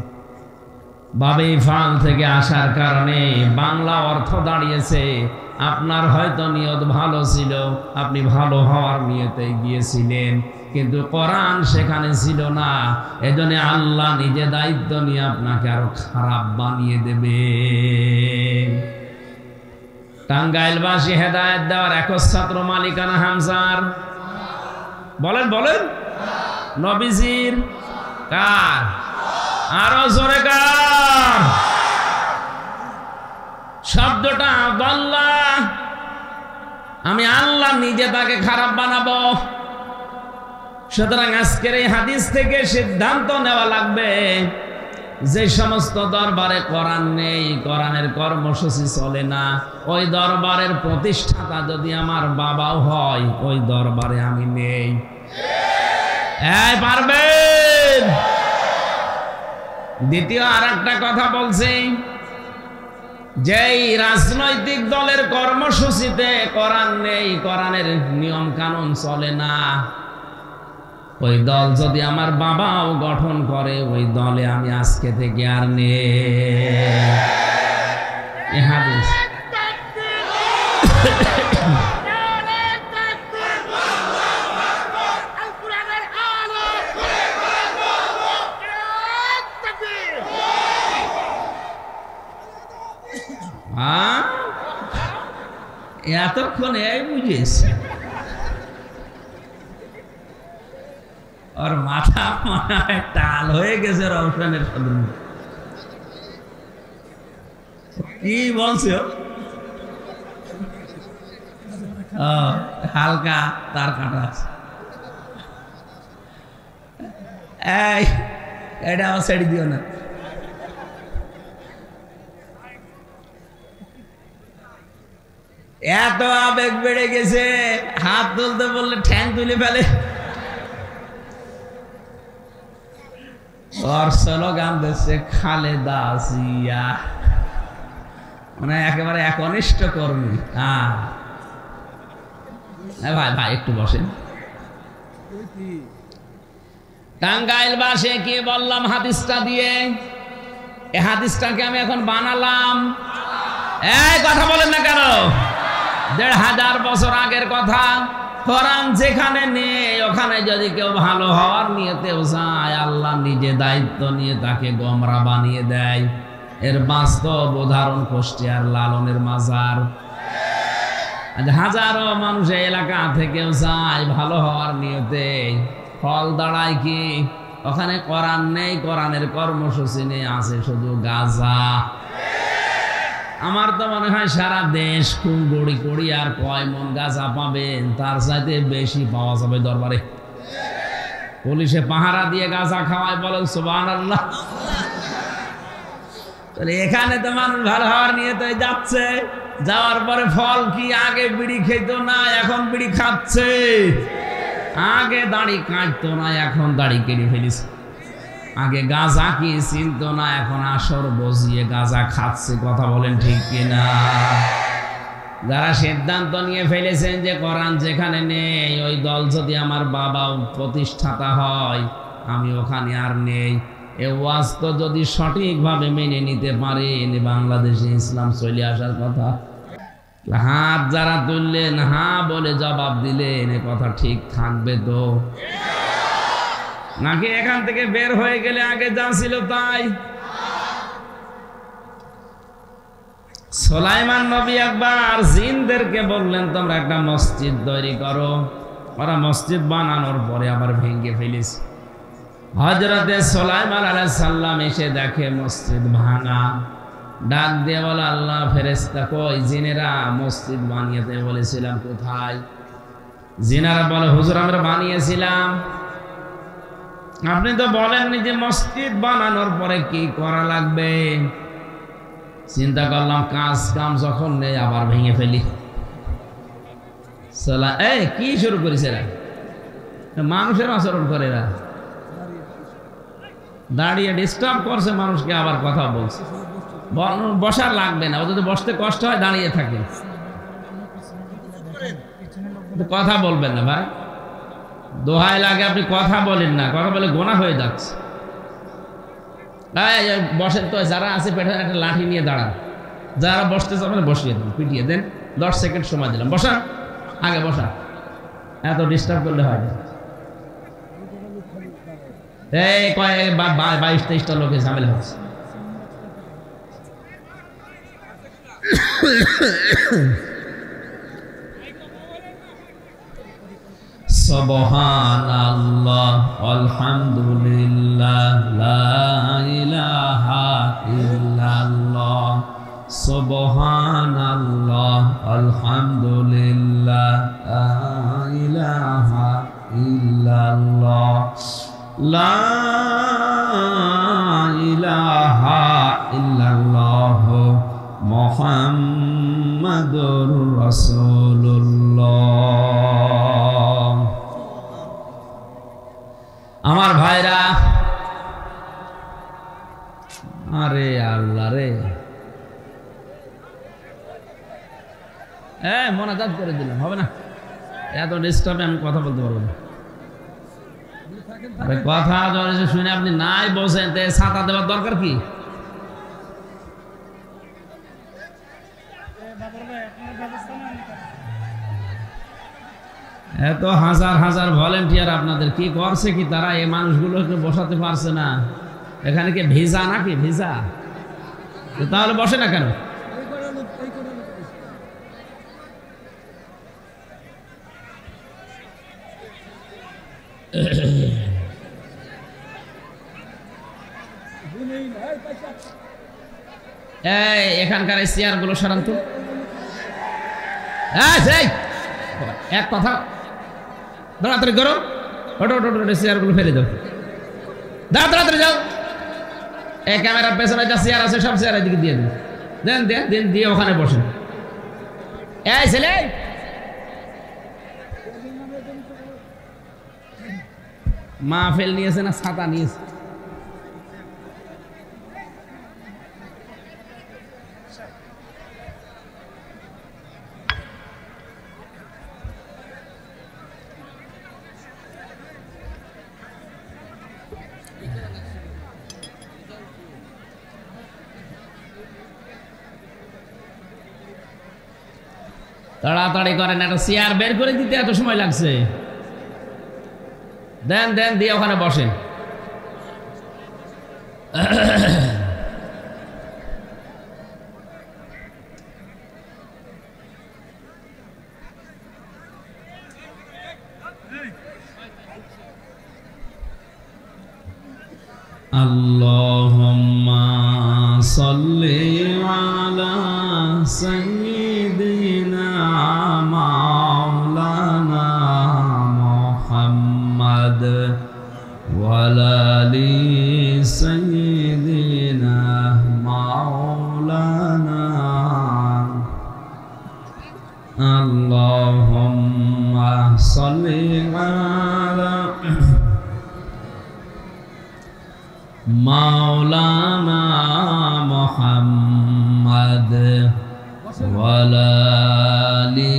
বাবে ইফআল থেকে আসার কারণে বাংলা অর্থ দাঁড়িয়েছে আপনার হয়তো নিয়ত ভালো ছিল, আপনি ভালো হওয়ার নিয়তে গিয়েছিলেন, কিন্তু কোরআন সেখানে ছিল না। এজন্য আল্লাহ নিজে দায়িত্ব নিয়ে আপনাকে আরো খারাপ বানিয়ে দেবে। টাঙ্গাইলবাসী হেদায়েত দেওয়ার একচ্ছত্র মালিকানা হামজার। বলেন বলেন নবীজির কার? আরো জোরে কার? শব্দটা আল্লাহ, আমি আল্লাহ নিজে তাকে খারাপ বানাবো। সুতরাং আজকের এই হাদিস থেকে সিদ্ধান্ত নেওয়া লাগবে, যে সমস্ত দরবারে কোরআন নেই, কোরআনের কর্মসূচি চলে না, ওই দরবারের প্রতিষ্ঠাতা যদি আমার বাবাও হয়, ওই দরবারে আমি নেই। এই পারবেন? দ্বিতীয় আর একটা কথা বলছি, যেই রাজনৈতিক দলের কর্মসূচিতে কোরআন নেই, কোরআনের নিয়ম কানুন চলে না, ওই দল যদি আমার বাবাও গঠন করে, ওই দলে আমি আজকে থেকে আর নেই। হাদিস এতক্ষণ এই বুঝেছি, ওর মাথা টাল হয়ে গেছে রওশনের সাথে। কি বলছো? হালকা তার কাটা আছে। এই এটা আমার ছেড়ে দিও না। এত আবেগ বেড়ে গেছে, হাত তুলতে বললে ঠ্যাং তুলে ফেলে। ওর স্লোগান দিচ্ছে খালেদা জিয়া, মানে একেবারে একনিষ্ঠ কর্মী। ভাই ভাই একটু বসেন। টাঙ্গাইল বাসে কি বললাম হাদিসটা দিয়ে? এই হাদিসটাকে আমি এখন বানালাম। এই কথা বলেন না কেন? ১৫০০ বছর আগের কথা। কোরআন যেখানে নেই ওখানে যদি কেউ ভালো হওয়ার নিয়তেও যায়, আল্লাহ নিজে দায়িত্ব নিয়ে তাকে গোমরা বানিয়ে দেয়। এর বাস্তব উদাহরণ কুষ্টিয়ার লালনের মাজার। হাজারো মানুষ এলাকা থেকেও যায় ভালো হওয়ার নিয়তে, ফল দাঁড়ায় কি? ওখানে কোরআন নেই, কোরআনের কর্মসূচি নেই, আছে শুধু গাঁজা। আমার তো মনে হয় সারা দেশ খুব গড়ি কড়ি আর কয় মন গাঁজা পাবেন, তার চাইতে বেশি পাওয়া যাবে দরবারে। পুলিশে পাহারা দিয়ে গাঁজা খাওয়ায়, বলেন সুবহানাল্লাহ। এখানে তো মানুষ ভালো হওয়ার নিয়ে তো যাচ্ছে, যাওয়ার পরে ফল কি? আগে বিড়ি খেত না, এখন বিড়ি খাচ্ছে। আগে দাড়ি কাটতো না, এখন দাড়ি কেটে ফেলিছে। আগে গাঁজা কি চিনতো না, এখন আসর বসিয়ে গাঁজা খাচ্ছে। কথা বলেন ঠিক কিনা? যারা সিদ্ধান্ত নিয়ে ফেলেছেন যে কোরআন যেখানে নেই, ওই দল যদি আমার বাবা প্রতিষ্ঠাতা হয়, আমি ওখানে আর নেই। এ ওয়াজ তো যদি সঠিকভাবে মেনে নিতে পারেন, বাংলাদেশে ইসলাম চলে আসার কথা। হাত যারা তুললেন, হ্যাঁ বলে জবাব দিলেন, এ কথা ঠিক থাকবে তো? নাকি এখান থেকে বের হয়ে গেলে আগে যা ছিল তাই? সুলাইমান নবী একবার জিনদেরকে বললেন তোমরা একটা মসজিদ তৈরি করো। ওরা মসজিদ বানানোর পরে আবার ভেঙে ফেলেছে। হযরতে সুলাইমান আলাইহিস সালাম এসে দেখে মসজিদ ভাঙা। ডাক দিয়ে বলে, আল্লাহ ফেরেশতা কই? জিনেরা মসজিদ বানিয়েতে বলেছিলাম, কোথায়? জিনেরা বলে, হুজুর আমরা বানিয়েছিলাম, আপনি তো বলেননি যে মসজিদ বানানোর পরে কি করা লাগবে। চিন্তা করলাম কাজ কাম যখন নেই আবার ভেঙে ফেলি। কি শুরু করেছে? মানুষের আচরণ করে এরা। দাঁড়িয়ে ডিস্টার্ব করছে মানুষকে, আবার কথা বলছে। বসার লাগবে না, ও যদি বসতে কষ্ট হয় দাঁড়িয়ে থাকে। কথা বলবেন না ভাই, দোহাই লাগে আপনি কথা বলেন না, কথা বলে গোনা হয়ে যাচ্ছে। বসেন তো, যারা আছে পেছনে একটা লাঠি নিয়ে দাঁড়ান, যারা বসতে চান বসিয়ে দেন, পিটিয়ে দেন। 10 সেকেন্ড সময় দিলাম, বসা, আগে বসা। এত ডিস্টার্ব করলে হয় না। এই 22-23টা লোকের ঝামেলা হচ্ছে। সুবহানাল্লাহ আলহামদুলিল্লাহ লা ইলাহা ইল্লাল্লাহ, সুবহানাল্লাহ আলহামদুলিল্লাহ লা ইলাহা ইল্লাল্লাহ, লা ইলাহা ইল্লাল্লাহ মুহাম্মাদুর রাসূলুল্লাহ। আমার ভাইরা, আরে আল্লাহ রে, মোনাজাত করে দিলাম, হবে না? এত ডিস্টার্বে আমি কথা বলতে পারবো না। আরে কথা শুনে আপনি নাই বসেন, ছাতা দেওয়ার দরকার কি? এত হাজার হাজার ভলেন্টিয়ার আপনাদের কি করছে কি তারা এই মানুষগুলোকে বসাতে পারছে না? এখানে কি ভিসা নাকি? ভিসা তাহলে বসে না কেন? এখানকার চেয়ার গুলো সরান তো। এক কথা, তাড়াতাড়ি করো, ওটো ওটো ওটো, চেয়ার গুলো ফেলে দাও, তাড়াতাড়ি যাও। এই ক্যামেরার পেছনে যা চেয়ার আছে সব চেয়ার এদিকে দিয়ে দেন, দেন দেন, দিয়ে ওখানে বসেন। এই ছেলে, মাহফিল নিয়েছে না ছাতা নিয়েছে? তাড়াতাড়ি করেন, একটা চেয়ার বের করে দিতে এত সময় লাগছে। দেন দেন, দিয়ে ওখানে বসেন। আল্লাহুম্মা সাল্লি আলা সাইয়্যিদিনা মাওলানা মুহাম্মদ ওয়া আলা আলি সাইয়্যিদিনা মাওলানা। আল্লাহুম্মা সাল্লি আলা মাওলানা মুহাম্মদ ওয়া আলা আলি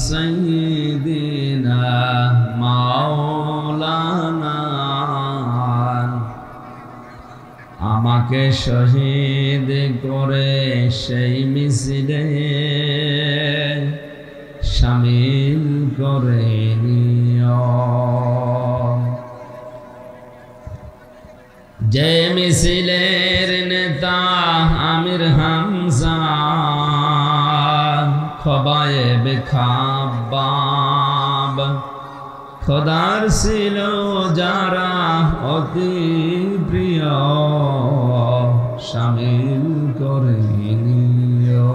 সাইয়্যিদিনা মাওলানা। আমাকে শহীদ করে সেই মিছিলে শামিল করে নিও, যে মিছিলের নেতা আমির হামজা, খবায়েব খাব্বাব, খোদার ছিল যারা অতি প্রিয়, শামিল করে নিও।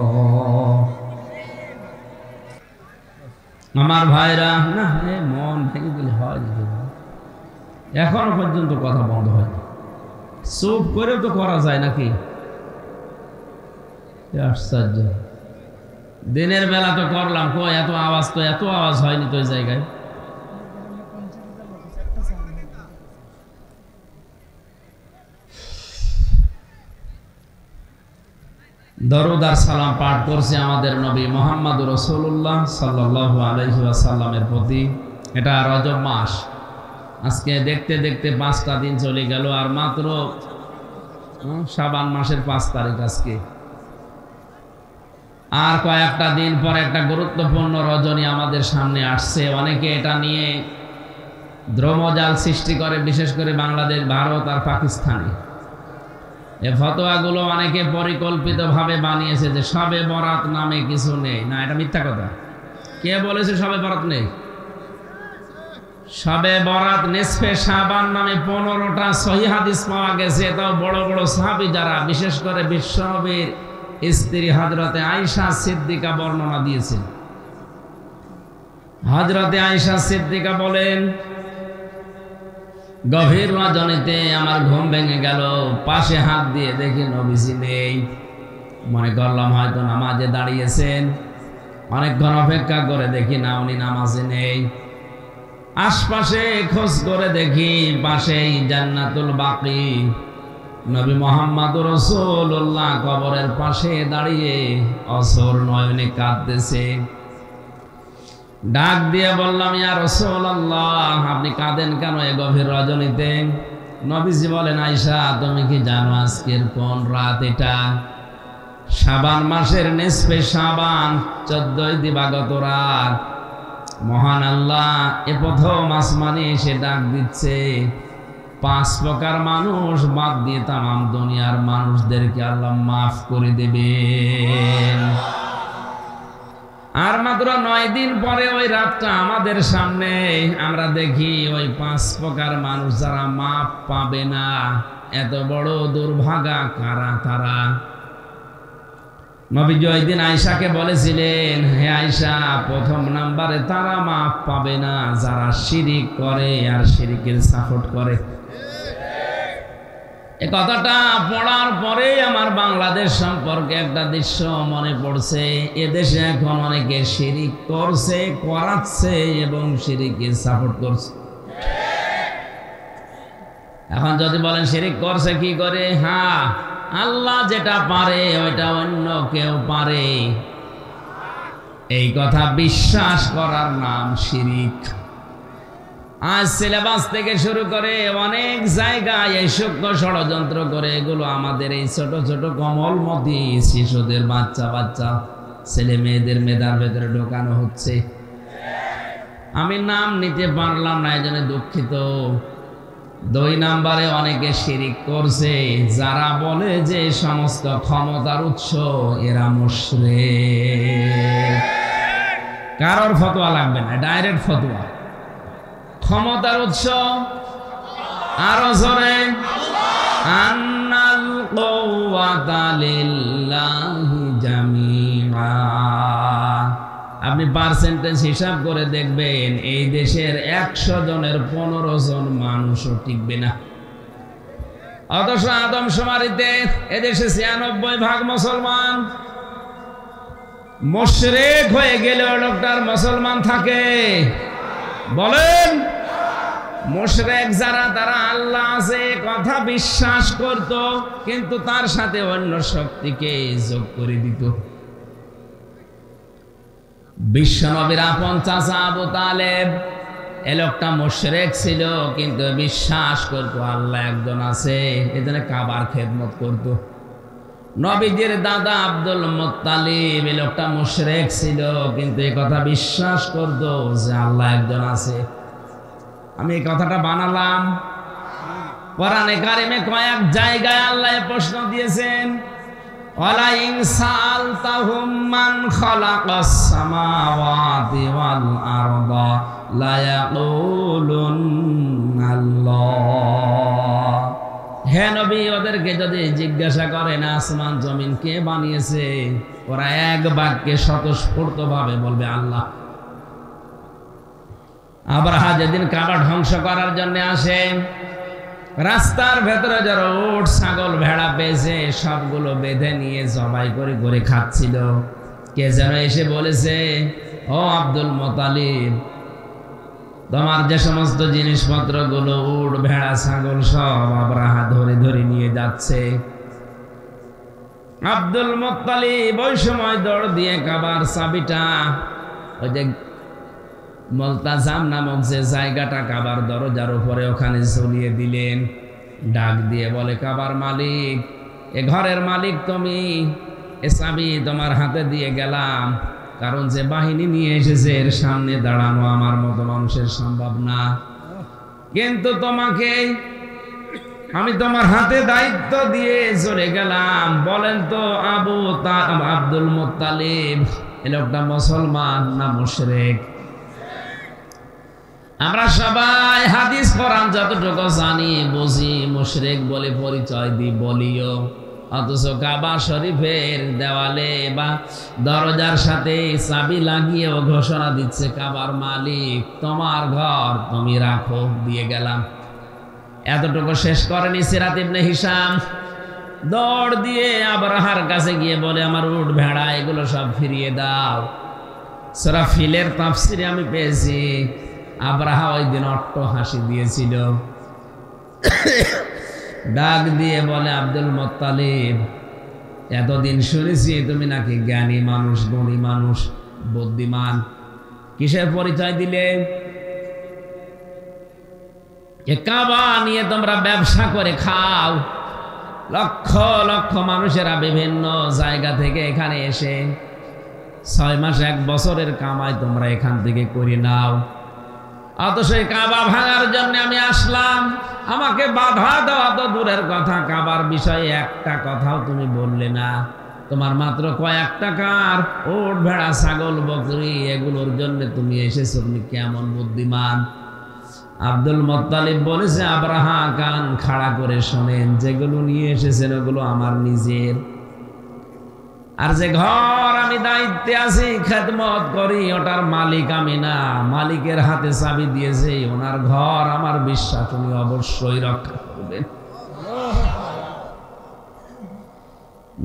আমার ভাইরা, না মন ভেঙে গেলে হয়, এখনো পর্যন্ত কথা বন্ধ হয়, চুপ করেও তো করা যায় নাকি? আশ্চর্য, দিনের বেলা তো করলাম, এত আওয়াজ তো এত আওয়াজ হয়নি তো ওই জায়গায়। দরুদ আর সালাম পাঠ করছি আমাদের নবী মুহাম্মদুর রাসূলুল্লাহ সাল্লাল্লাহু আলাইহি ওয়াসাল্লামের প্রতি। এটা রজব মাস। আজকে দেখতে দেখতে 5টা দিন চলে গেল, আর মাত্র শাবান মাসের 5 তারিখ আজকে। আর কয়েকটা দিন পর একটা গুরুত্বপূর্ণ রজনী আমাদের সামনে আসছে। অনেকে এটা নিয়ে দ্রমজাল সৃষ্টি করে, বিশেষ করে বাংলাদেশ, ভারত আর পাকিস্তানে। এই ফতোয়াগুলো অনেকে পরিকল্পিতভাবে বানিয়েছে যে শবে বরাত নামে কিছু নেই। না, এটা মিথ্যা কথা। কে বলেছে শবে বরাত নেই? শবে বরাত নিসফে শাবান নামে 15টা সহিহ হাদিস পাওয়া গেছে। এটাও বড় বড় সাহাবী যারা, বিশেষ করে বিশ্বনবীর স্ত্রী হযরতে আয়েশা সিদ্দিকা বর্ণনা দিয়েছেন। হযরতে আয়েশা সিদ্দিকা বলেন, গভীর রজনীতে আমার ঘুম ভেঙে গেল, পাশে হাত দিয়ে দেখি নবীজি নেই। মনে করলাম হয়তো নামাজে দাঁড়িয়েছেন। অনেকক্ষণ অপেক্ষা করে দেখি না, উনি নামাজে নেই। আশপাশে খোঁজ করে দেখি পাশেই জান্নাতুল বাকি নবী মুহাম্মদুর রাসূলুল্লাহ কবরের পাশে দাঁড়িয়ে অসর নয়নে কাঁদতেছে। ডাক দিয়ে বললাম, ইয়া রাসূলুল্লাহ, আপনি কাঁদেন কেন এই গভীর রজনীতে? নবীজি বলেন, আয়েশা, তুমি কি জানো আজকের কোন রাত? এটা শাবান মাসের নিসফে শাবান, 14 দিবাগত রাত। মহান আল্লাহ এ প্রথম আসমানে এসে ডাক দিচ্ছে। 5 প্রকার মানুষ বাদ দিয়ে তামাম দুনিয়ার মানুষদেরকে আল্লাহ মাফ করে দেবেন। আর মাত্র 9 দিন পরে ওই রাতটা আমাদের সামনে। আমরা দেখি ওই 5 প্রকার মানুষ যারা মাফ পাবে না। এত বড় দুর্ভাগা কারা তারা? নবীজি ওই দিন আয়েশাকে বলেছিলেন, হে আয়েশা, প্রথম নাম্বারে তারা মাফ পাবে না যারা শিরিক করে আর শিরিকের সাপোর্ট করে। এই কথাটা পড়ার পরে আমার বাংলাদেশ সম্পর্কে একটা দৃশ্য মনে পড়ছে। এদেশে এখন অনেকে শিরিক করছে, করাচ্ছে এবং শিরিকের সাপোর্ট করছে। এখন যদি বলেন শিরিক করছে কি করে? হ্যাঁ, আল্লাহ যেটা পারে ওইটা অন্য কেউ পারে, এই কথা বিশ্বাস করার নাম শিরিক। আজ সিলেবাস থেকে শুরু করে অনেক জায়গায় এই সূক্ষ্ম ষড়যন্ত্র করে এগুলো আমাদের এই ছোট ছোট কোমলমতি শিশুদের, বাচ্চা বাচ্চা ছেলে মেয়েদের মেধার ভেতরে ঢোকানো হচ্ছে। আমি নাম নিতে পারলাম না, এই জন্য দুঃখিত। 2 নাম্বারে অনেকে শিরিক করছে যারা বলে যে সমস্ত ক্ষমতার উৎস এরা মুশরিক। কারোর ফতোয়া লাগবে না, ডাইরেক্ট ফতোয়া। ক্ষমতার উৎস আরো জোরে, আন্নাল কুওয়াতা লিল্লাহি জামিআ। আপনি পার্সেন্টেজ হিসাব করে দেখবেন, এই দেশের 100 জনের 15 জন মানুষও টিকবে না। অথচ আদমশুমারিতে এদেশে 96% মুসলমান। মুশরিক হয়ে গেলে লোকটার মুসলমান থাকে? বলেন, মুশরিক যারা, তারা আল্লাহ আছে কথা বিশ্বাস করত, কিন্তু তার সাথে অন্য শক্তিকে যোগ করে দিত। বিশ্বনবীর আপন চাচা আবু তালেব, এ লোকটা মুশরিক ছিল, কিন্তু বিশ্বাস করত আল্লাহ একজন আছে, এজন্য কাবার খেদমত করত। নবীজির দাদা আব্দুল মুত্তালিব, এই লোকটা মুশরিক ছিল, কিন্তু এই কথা বিশ্বাস করত যে আল্লাহ একজন আছে। আমি এই কথাটা বানালাম। কোরআনে কারিমে কয়েক জায়গায় আল্লাহ প্রশ্ন দিয়েছেন, ওয়ালা ইন সালতাহুম মান খালাকাস সামাওয়াতি ওয়াল আরদা লা ইয়াকুলুনাল্লাহ। হে নবী, ওদেরকে যদি জিজ্ঞাসা করেন আসমান জমিন কে বানিয়েছে, ওরা এক বাক্যে স্বতঃস্ফূর্তভাবে বলবে আল্লাহ। আব্রাহা যেদিন কাবা ধ্বংস করার জন্য আসে, রাস্তার ভেতরে যারা উট ছাগল ভেড়া পেয়েছে সবগুলো বেঁধে নিয়ে জবাই করে করে খাচ্ছিল। কে যেন এসে বলেছে, ও আব্দুল মুত্তালিব, তোমার যে সমস্ত জিনিসপত্রগুলো উট ভেড়া ছাগল সব আব্রাহা ধরে ধরে নিয়ে যাচ্ছে। আব্দুল মুত্তালিব ওই সময় দৌড় দিয়ে কাবার চাবিটা ওই যে মুলতাজাম নামক যে জায়গাটা কাবার দরজার উপরে ওখানে ঝুলিয়ে দিলেন। ডাক দিয়ে বলে, কাবার মালিক, এ ঘরের মালিক তুমি, এ চাবি তোমার হাতে দিয়ে গেলাম, কারণ যে বাহিনী নিয়ে এসেছে এর সামনে দাঁড়ানো আমার মতো মানুষের সম্ভব না, কিন্তু তোমাকে আমি তোমার হাতে দায়িত্ব দিয়ে চলে গেলাম। বলেন তো আব্দুল মুত্তালিব এ লোকটা মুসলমান না মুশরিক? আমরা সবাই হাদিস কোরআন যতটুকু জানি বুঝি মুশরিক বলে পরিচয় দিই বলিও, অথচ কাবা শরীফের দেওয়ালে বা দরজার সাথে চাবি লাগিয়েও ঘোষণা দিচ্ছে, কাবার মালিক তোমার ঘর তুমি রাখো, দিয়ে গেলাম। এতটুকু শেষ করেনি সিরাত ইবনে হিশাম, দৌড় দিয়ে আবরাহার কাছে গিয়ে বলে, আমার উট ভেড়া এগুলো সব ফিরিয়ে দাও। সূরা ফিলের তাফসিরে আমি পেয়েছি আবরাহা ওই দিন অট্ট হাসি দিয়েছিল। ডাক দিয়ে বলে, আব্দুল মুত্তালিব, এতদিন শুনেছি তুমি নাকি জ্ঞানী মানুষ, গুণী মানুষ, বুদ্ধিমান, কিসের পরিচয় দিলে? কাবা নিয়ে তোমরা ব্যবসা করে খাও, লক্ষ লক্ষ মানুষেরা বিভিন্ন জায়গা থেকে এখানে এসে 6 মাস 1 বছরের কামাই তোমরা এখান থেকে করে নাও, অথচ এই কাবা ভাঙার জন্য আমি আসলাম, আমাকে বাধা দেওয়া তো দূরের কথা, কাবার বিষয়ে একটা কথাও তুমি বললে না। তোমার মাত্র কয়েক টাকার ওট ভেড়া ছাগল বকরি এগুলোর জন্য তুমি এসেছো, তুমি কেমন বুদ্ধিমান? আব্দুল মুত্তালিব বলেছে, আবরাহা কান খাড়া করে শোনেন, যেগুলো নিয়ে এসেছেন ওগুলো আমার নিজের, আর যে ঘর আমি দায়িত্বে আছি খেদমত করি ওটার মালিক আমি না, মালিকের হাতে চাবি দিয়েছে, ওনার ঘর আমার বিশ্বাস উনি অবশ্যই রক্ষা করবেন।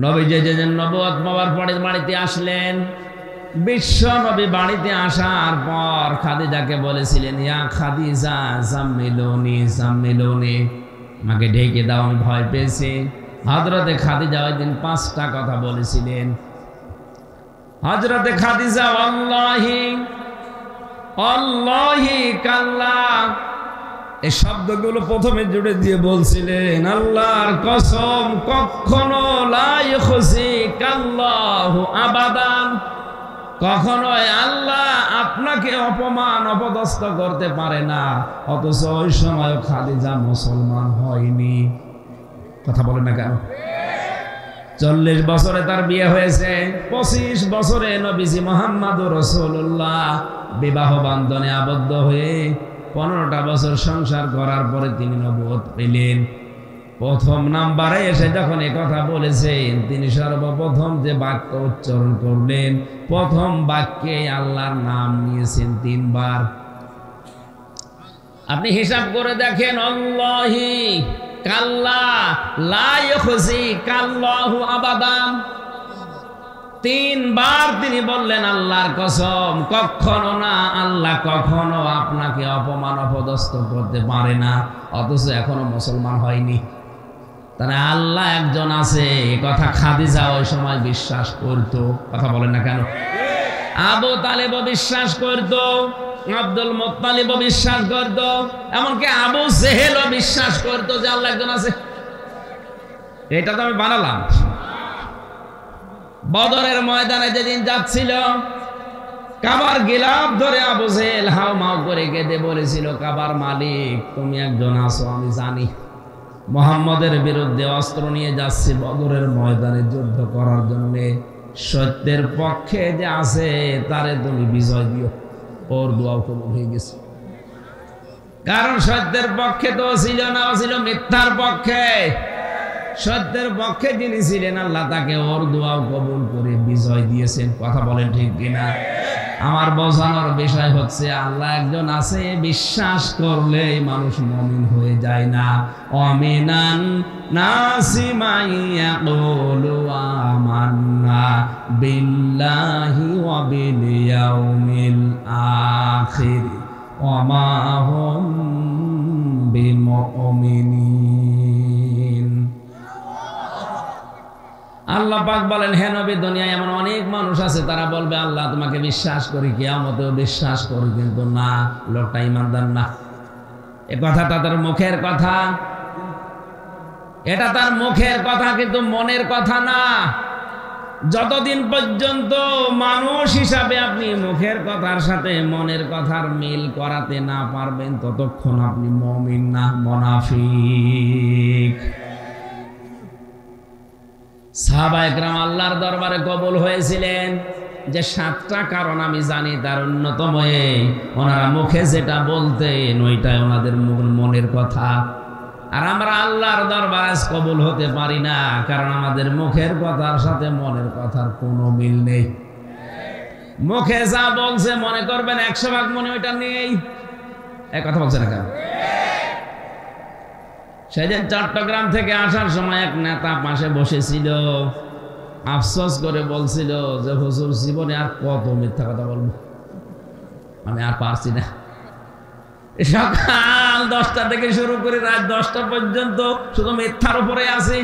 নবীজি যে নবুয়ত পাওয়ার পরে বাড়িতে আসলেন, বিশ্ব নবী বাড়িতে আসার পর খাদিজাকে বলেছিলেন, ইয়া খাদিজা জাম্মিলুনি জাম্মিলুনি, আমাকে ঢেকে দাও, আমি ভয় পেয়েছি। হযরতে খাদিজা ওই দিন 5টা কথা বলেছিলেন। হযরতে খাদিজা আল্লাহি আল্লাহি কাল্লা এই শব্দগুলো প্রথমে জুড়ে দিয়ে বলছিলেন, আল্লাহর কসম কখনো লা ইখজিকাল্লাহু আবাদান, কখনোই আল্লাহ আপনাকে অপমান অপদস্থ করতে পারে না। অথচ ওই সময় খাদিজা মুসলমান হয়নি। কথা বলেন না কেন? 40 বছরে তার বিয়ে হয়েছে, 25 বছরে নবীজি মুহাম্মদুর রাসূলুল্লাহ বিবাহ বন্ধনে আবদ্ধ হয়ে 15টা বছর সংসার করার পরে তিনি নবুয়ত পেলেন। প্রথম নাম্বারে এসে যখন এই কথা বলেছেন, তিনি সর্বপ্রথম যে বাক্য উচ্চারণ করলেন, প্রথম বাক্যে আল্লাহর নাম নিয়েছেন 3 বার। আপনি হিসাব করে দেখেন, আল্লাহি কাল্লা লা ইখজিকাল্লাহু আবাদান, 3 বার তিনি বললেন আল্লাহর কসম কখনো না, আল্লাহ কখনো আপনাকে অপমান অপদস্থ করতে পারে না। অথচ এখনো মুসলমান হয়নি। তাহলে আল্লাহ একজন আছে, এই কথা খাদিজা ওই সময় বিশ্বাস করত। কথা বলেন না কেন? আবু তালেবও বিশ্বাস করত, আব্দুল মুত্তালিবও বিশ্বাস করত, এমনকি আবু জেহেলও বিশ্বাস করত যে আল্লাহ একজন আছে। এটা তো আমি বানালাম। বদরের ময়দানে যেদিন যাচ্ছিল, কাবার গিলাফ ধরে আবু জেহেল হাও মাও করে কেঁদে বলেছিল, কাবার মালিক তুমি একজন আছো, আমি জানি মুহাম্মদের বিরুদ্ধে অস্ত্র নিয়ে যাচ্ছি বদরের ময়দানে যুদ্ধ করার জন্য, সত্যের পক্ষে যে আছে তারে তুমি বিজয় দিও। ওর দোয়াও কবুল হয়ে গেছে, কারণ সত্যের পক্ষে তো ছিল না, ও ছিল মিথ্যার পক্ষে। সত্যের পক্ষে যিনি ছিলেন আল্লাহ তাকে ওর দোয়াও কবুল করে বিজয় দিয়েছেন। কথা বলেন ঠিক কিনা? আমার বোঝানোর বিষয় হচ্ছে, আল্লাহ একজন আছে বিশ্বাস করলে মানুষ মুমিন হয়ে যায় না। আমিনান নাসি মাইয়াকুলু আমান্না বিল্লাহি ওয়া বিল ইয়াউমিল আখির ওয়া মা হুম বিমুমিনিন। আল্লাহ পাক বলেন, হে নবী, দুনিয়ায় এমন অনেক মানুষ আছে তারা বলবে আল্লাহ তোমাকে বিশ্বাস করি, কিয়ামতেও বিশ্বাস করি, কিন্তু না, লোকটা ইমানদার না। এ কথাটা তার মুখের কথা, এটা তার মুখের কথা, কিন্তু মনের কথা না। যতদিন পর্যন্ত মানুষ হিসাবে আপনি মুখের কথার সাথে মনের কথার মিল করাতে না পারবেন, ততক্ষণ আপনি মুমিন না, মুনাফিক। সাহাবায়ে কেরাম আল্লাহর দরবারে কবুল হয়েছিলেন যে 7টা কারণ আমি জানি, তার অন্যতম এই, ওনারা মুখে যেটা বলতেন ওইটাই ওনাদের মনের কথা। আর আমরা আল্লাহর দরবারে কবুল হতে পারি না, কারণ আমাদের মুখের কথার সাথে মনের কথার কোনো মিল নেই। মুখে যা বলছে মনে করবেন 100 ভাগ মনে ওইটা নেই। এক কথা বলছে না কেন? সেদিন চট্টগ্রাম থেকে আসার সময় এক নেতা পাশে বসেছিল, আফসোস করে বলছিল যে হুজুর, জীবনে আর কত মিথ্যা কথা বলবো, আমি আর পারছি না। সকাল 10টা থেকে শুরু করে রাত 10টা পর্যন্ত শুধু মিথ্যার উপরে আছি,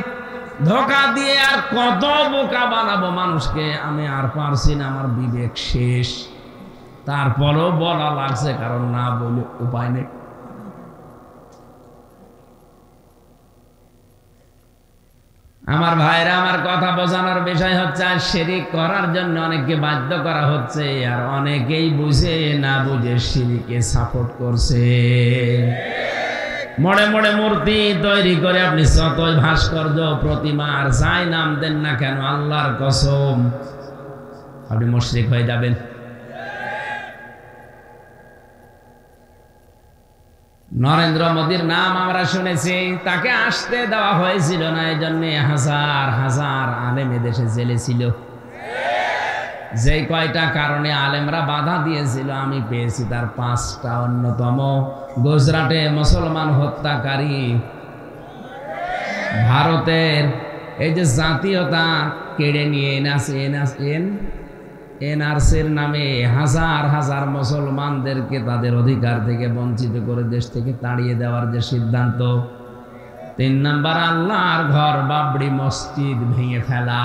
ধোঁকা দিয়ে আর কত বোকা বানাবো মানুষকে, আমি আর পারছি না, আমার বিবেক শেষ। তারপরেও বলা লাগছে, কারণ না বলে উপায় নেই। আমার ভাইরা, আমার কথা বোঝানোর বিষয় হচ্ছে, আর শিরিক করার জন্য অনেককে বাধ্য করা হচ্ছে, আর অনেকেই বুঝে না বুঝে শিরিকে সাপোর্ট করছে। মোড়ে মোড়ে মূর্তি তৈরি করে আপনি যতই ভাস্কর্য, প্রতিমা আর যাই নাম দেন না কেন, আল্লাহর কসম আপনি মুশরিক হয়ে যাবেন। নরেন্দ্র মোদীর নাম আমরা শুনেছি, তাকে আসতে দেওয়া হয়েছিল না, এই জন্য হাজার হাজার আলেম এদেশে জেলে ছিল। যে কয়টা কারণে আলেমরা বাধা দিয়েছিল আমি পেয়েছি তার 5টা। অন্যতম, গুজরাটে মুসলমান হত্যাকারী, ভারতের এই যে জাতীয়তা কেড়ে নিয়ে এনআরসির নামে হাজার হাজার মুসলমানদেরকে তাদের অধিকার থেকে বঞ্চিত করে দেশ থেকে তাড়িয়ে দেওয়ার যে সিদ্ধান্ত। 3 নাম্বার, আল্লাহর ঘর বাবরি মসজিদ ভেঙে ফেলা।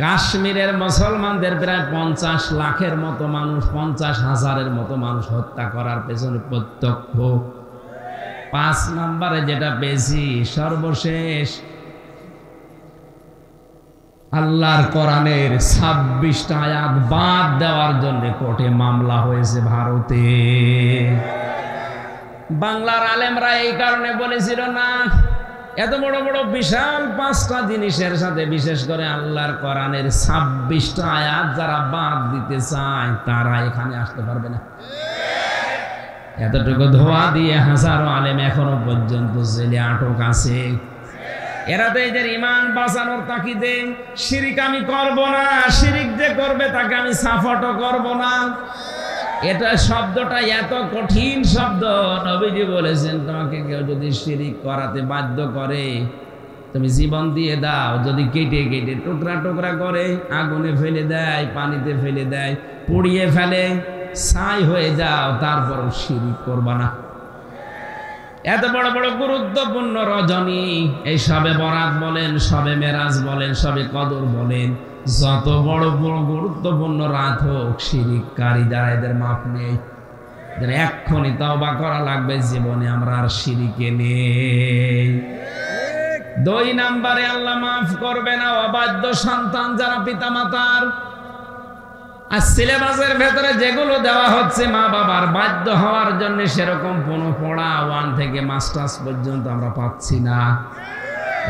কাশ্মীরের মুসলমানদের প্রায় 50 লাখের মতো মানুষ, 50,000-এর মতো মানুষ হত্যা করার পেছনে প্রত্যক্ষ। 5 নম্বরে যেটা পেয়েছি, সর্বশেষ আল্লাহর কোরআনের 26টা আয়াত বাদ দেওয়ার জন্য কোর্টে মামলা হয়েছে ভারতে। বাংলার আলেমরা এই কারণে বলেছিল না, এত বড় বড় বিশাল 5টা জিনিসের সাথে বিশেষ করে আল্লাহর কোরআনের 26টা আয়াত যারা বাদ দিতে চায় তারা এখানে আসতে পারবে না। এতটুকু ধোয়া দিয়ে হাজারো আলেম এখনো পর্যন্ত জেলে আটক আছে। এরা তো এদের ইমান বাঁচানোর তাকিদে শিরিক আমি করব না, শিরিক যে করবে তাকে আমি সাপোর্টও করব না। এটা শব্দটা এত কঠিন শব্দ, নবীজি বলেছেন তোমাকে কেউ যদি শিরিক করাতে বাধ্য করে তুমি জীবন দিয়ে দাও, যদি কেটে কেটে টুকরা টুকরা করে আগুনে ফেলে দেয়, পানিতে ফেলে দেয়, পুড়িয়ে ফেলে, ছাই হয়ে যাও, তারপরও শিরিক করবা না। এত বড় বড় গুরুত্বপূর্ণ রজনী, এই সবে বরাত বলেন, সবে মেরাজ বলেন, সবে কদর বলেন, যত বড় বড় গুরুত্বপূর্ণ রাত হোক, শিরিককারী যারা এদের মাপ নেই, এক্ষুনি তওবা করা লাগবে, জীবনে আমরা আর শিরিকে নেই। 2 নম্বরে আল্লাহ মাফ করবে না অবাধ্য সন্তান যারা পিতামাতার। আর সিলেবাসের ভেতরে যেগুলো দেওয়া হচ্ছে মা বাবার বাধ্য হওয়ার জন্য, সেরকম কোনো পড়া 1 থেকে মাস্টার্স পর্যন্ত আমরা পাচ্ছি না।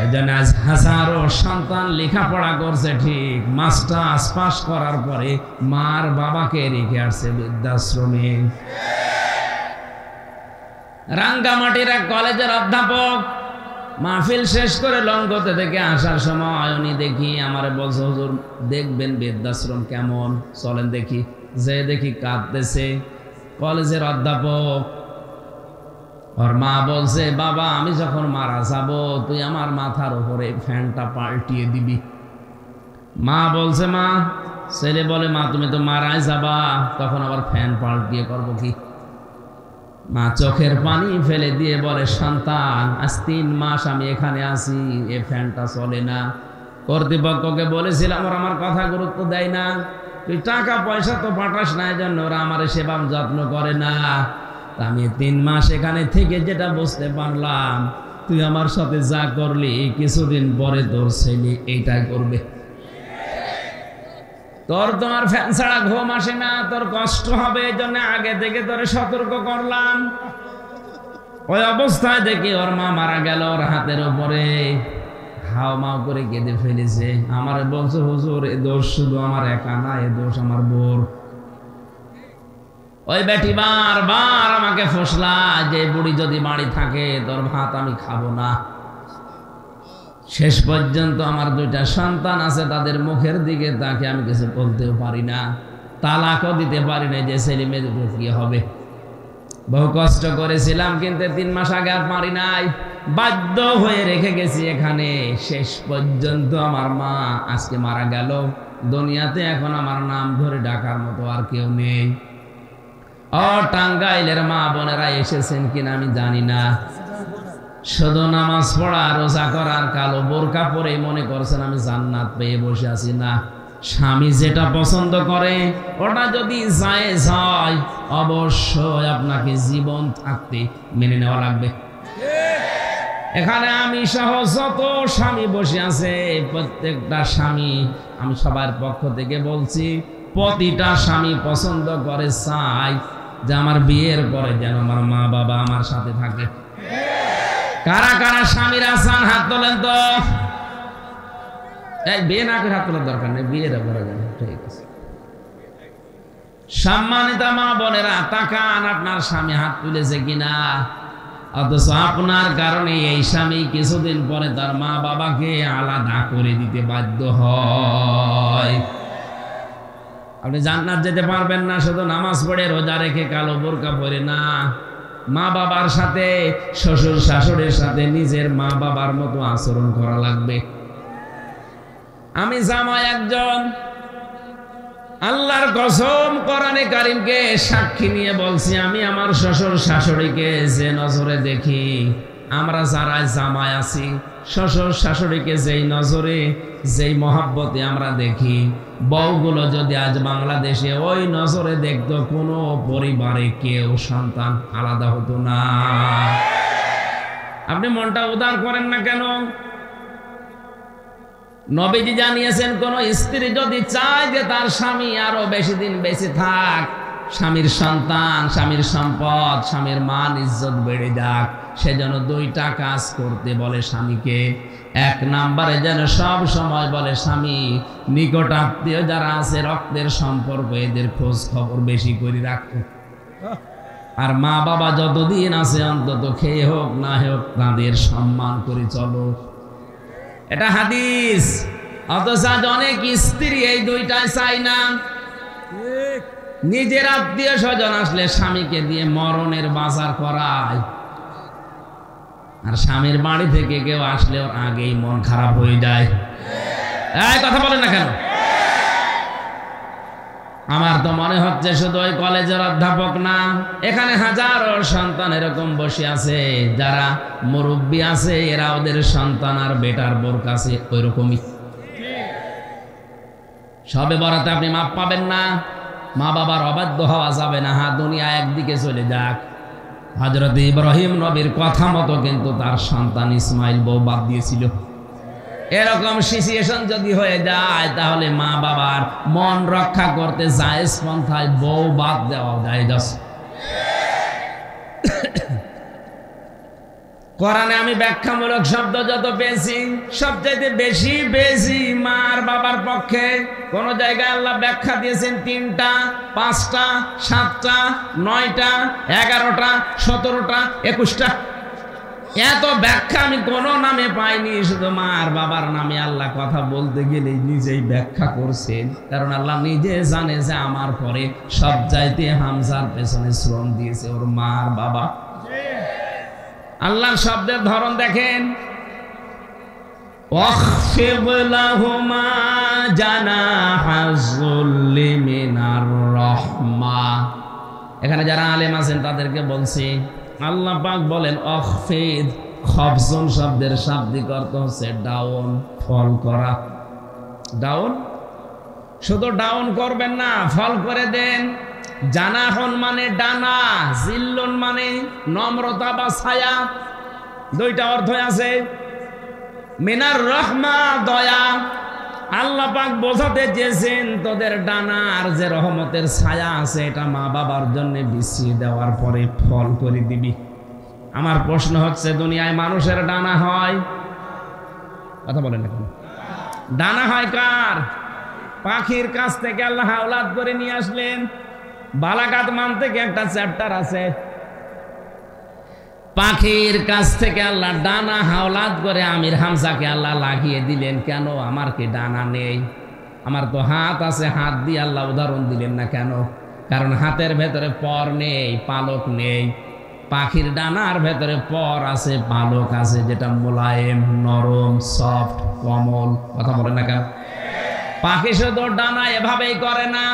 এই জন্য আজ হাজারো সন্তান লেখাপড়া করছে ঠিক, মাস্টার্স পাস করার পরে মার বাবাকে রেখে আসছে বৃদ্ধাশ্রমে। রাঙ্গামাটির এক কলেজের অধ্যাপক মাহফিল শেষ করে লঙ্গতে থেকে আসার সময় উনি দেখি আমার বলছে, হুজুর দেখবেন বৃদ্ধাশ্রম কেমন, চলেন দেখি। যে দেখি কাঁদতেছে কলেজের অধ্যাপক। ওর মা বলছে, বাবা আমি যখন মারা যাব তুই আমার মাথার উপরে ফ্যানটা পাল্টিয়ে দিবি। মা বলছে, মা, ছেলে বলে, মা তুমি তো মারাই যাবা, তখন আবার ফ্যান পাল্টিয়ে করবো কি? মা চোখের পানি ফেলে দিয়ে বলে, সন্তান আজ 3 মাস আমি এখানে আছি, এ ফ্যানটা চলে না, কর্তৃপক্ষকে বলেছিলাম ওরা আমার কথা গুরুত্ব দেয় না, তুই টাকা পয়সা তো পাঠাস না, এই জন্য ওরা আমার সেবা যত্ন করে না। আমি 3 মাস এখানে থেকে যেটা বুঝতে পারলাম, তুই আমার সাথে যা করলি কিছুদিন পরে তোর ছেলে এইটাই করবে। তোর তোমার ফ্যান ছাড়া ঘুম আসে না, তোর কষ্ট হবে, এই জন্য আগে থেকে তোরে সতর্ক করলাম। ওই অবস্থায় দেখি ওর মা মারা গেল, ওর হাতের উপরে হাও মাও করে কেঁদে ফেলেছে। আমার বলছে হুজুর এ দোষ শুধু আমার একা না, এ দোষ আমার বোর। ওই বেটি বারবার আমাকে ফসলা যে বুড়ি যদি বাড়ি থাকে তোর ভাত আমি খাবো না। শেষ পর্যন্ত আমার 2টা সন্তান আছে, তাদের মুখের দিকে তাকে আমি কিছু বলতেও পারি না, তালাকও দিতে পারি না, যে ছেলে মেয়ে দুটো কি হবে। বহু কষ্ট করেছিলাম, কিন্তু 3 মাস আগে আর পারি নাই, বাধ্য হয়ে রেখে গেছি এখানে। শেষ পর্যন্ত আমার মা আজকে মারা গেল, দুনিয়াতে এখন আমার নাম ধরে ডাকার মতো আর কেউ নেই। ও টাঙ্গাইলের মা বোনেরা এসেছেন কিনা আমি জানি না, শুধু নামাজ পড়া রোজা করার কালো বোরকা পরে মনে করছেন আমি জান্নাত পেয়ে বসে আছি। না, স্বামী যেটা পছন্দ করে ওটা যদি জায়েজ হয় অবশ্যই আপনাকে জীবন থাকতে মেনে নেওয়া লাগবে। এখানে আমি সহ যত স্বামী বসে আছে, প্রত্যেকটা স্বামী, আমি সবার পক্ষ থেকে বলছি, প্রতিটা স্বামী পছন্দ করে, চাই যে আমার বিয়ের পরে যেন আমার মা বাবা আমার সাথে থাকে। কারা কারা স্বামীরা চান হাত তোলেন তো। বিয়ে না করে হাত তোলার দরকার নেই, বিয়েটা করা যাবে, ঠিক আছে। সম্মানিত মা বোনেরা তাকান, আপনার স্বামী হাত তুলেছে কিনা। অথচ আপনার কারণে এই স্বামী কিছুদিন পরে তার মা বাবাকে আলাদা করে দিতে বাধ্য হয়। আপনি জান্নাত যেতে পারবেন না শুধু নামাজ পড়ে রোজা রেখে কালো বোরকা পরে না, মা বাবার সাথে, শ্বশুর শাশুড়ির সাথে নিজের মা বাবার মতো আচরণ করা লাগবে। আমি জামাই একজন, আল্লাহর কসম কোরআনে কারীমকে সাক্ষী নিয়ে বলছি, আমি আমার শ্বশুর শাশুড়িকে যে নজরে দেখি, আমরা যারা জামাই আছি শ্বশুর শাশুড়িকে যেই নজরে যেই মহাব্বতে আমরা দেখি, বউগুলো যদি আজ বাংলাদেশে ওই নজরে দেখতো, কোনো পরিবারে কেউ সন্তান আলাদা হতো না। আপনি মনটা উদার করেন না কেন? নবীজি জানিয়েছেন, কোন স্ত্রী যদি চায় যে তার স্বামী আরো বেশি দিন বেঁচে থাক, স্বামীর সন্তান, স্বামীর সম্পদ, স্বামীর মান ইজ্জত বেড়ে যাক, সেজন্য 2টা কাজ করতে বলে স্বামীকে। 1 নম্বরে যেন সব সময় বলে স্বামী নিকট আত্মীয় যারা আছে, রক্তের সম্পর্ক, এদের খোঁজ খবর বেশি করে রাখো। আর মা বাবা যতদিন আছে অন্তত খেয়ে হোক না হোক তাদের সম্মান করে চলো, এটা হাদিস। অথচ আজ অনেক স্ত্রী এই 2টা চাই না। নিজের আত্মীয় স্বজন আসলে স্বামীকে দিয়ে মরণের বাজার করায়, আর স্বামীর বাড়ি থেকে কেউ আসলে ওর আগেই মন খারাপ হয়ে যায়। এই কথা বলেন না কেন? আমার তো মনে হচ্ছে শুধু ওই কলেজের অধ্যাপক না, এখানে হাজারো সন্তান এরকম বসে আছে, যারা মুরব্বী আছে, এরা ওদের সন্তান আর বেটার বোর কাছে ওই রকমই। সবে বরাতে আপনি মাপ পাবেন না, মা বাবার অবাধ্য হওয়া যাবে না। হ্যাঁ, দুনিয়া একদিকে চলে যাক, হযরত ইব্রাহিম নবীর কথা মতো কিন্তু তার সন্তান ইসমাইল বউ বাদ দিয়েছিল। এরকম সিচুয়েশন যদি হয়ে যায়, তাহলে মা বাবার মন রক্ষা করতে জায়েজ পন্থায় বউ বাদ দেওয়া জায়েজ আছে। কোরআনে আমি ব্যাখ্যামূলক শব্দ যত পেয়েছি, সবচাইতে বেশি পেয়েছি মার বাবার পক্ষে। কোন জায়গায় আল্লাহ ব্যাখ্যা দিয়েছেন 3টা, 5টা, 7টা, 9টা, 11টা, 17টা, 21টা। এত ব্যাখ্যা আমি কোন নামে পাইনি, শুধু মার বাবার নামে আল্লাহ কথা বলতে গেলে নিজেই ব্যাখ্যা করছেন। কারণ আল্লাহ নিজে জানে যে আমার পরে সব চাইতে হামজার পেছনে শ্রম দিয়েছে ওর মার বাবা। আল্লাহর শব্দের ধরন দেখেন, ওয়াখফিদ লাহুমা জানাহা যুল্লি মিনার রাহমা। এখানে যারা আলেম আছেন তাদেরকে বলছি, আল্লাহ পাক বলেন ওয়াখফিদ, খফজুন শব্দের শাব্দিক অর্থ হচ্ছে ডাউন, ফল করা। ডাউন, শুধু ডাউন করবেন না, ফল করে দেন। জানাহন মানে ডানা, জিল্লুন মানে নম্রতা বা ছায়া, দুইটা অর্থ আছে। মিনার রহমা দয়া, আল্লাহ পাক বোঝাতে চেয়েছেন তোদের ডানার যে রহমতের ছায়া আছে এটা মা বাবার জন্য বিছিয়ে দেওয়ার পরে ফল করে দিবি। আমার প্রশ্ন হচ্ছে, দুনিয়ায় মানুষের ডানা হয়? কথা বলেন এখন, ডানা হয় কার? পাখির কাছ থেকে আল্লাহ আওলাদ করে নিয়ে আসলেন। বালাগাত মান থেকে একটা চ্যাপ্টার আছে, পাখির কাছ থেকে আল্লাহ ডানা হাওলাদ করে আমির হামজাকে আল্লাহ লাগিয়ে দিলেন। কেন? আমার কি ডানা নেই? আমার তো হাত আছে, হাত দিয়ে আল্লাহ উদাহরণ দিলেন না কেন? কারণ হাতের ভেতরে পর নেই, পালক নেই। পাখির ডানার ভেতরে পর আছে, পালক আছে, যেটা মোলায়েম, নরম, সফট, কোমল। কথা বলে না কেন? পাখি শুধু ডানা এভাবেই করে না,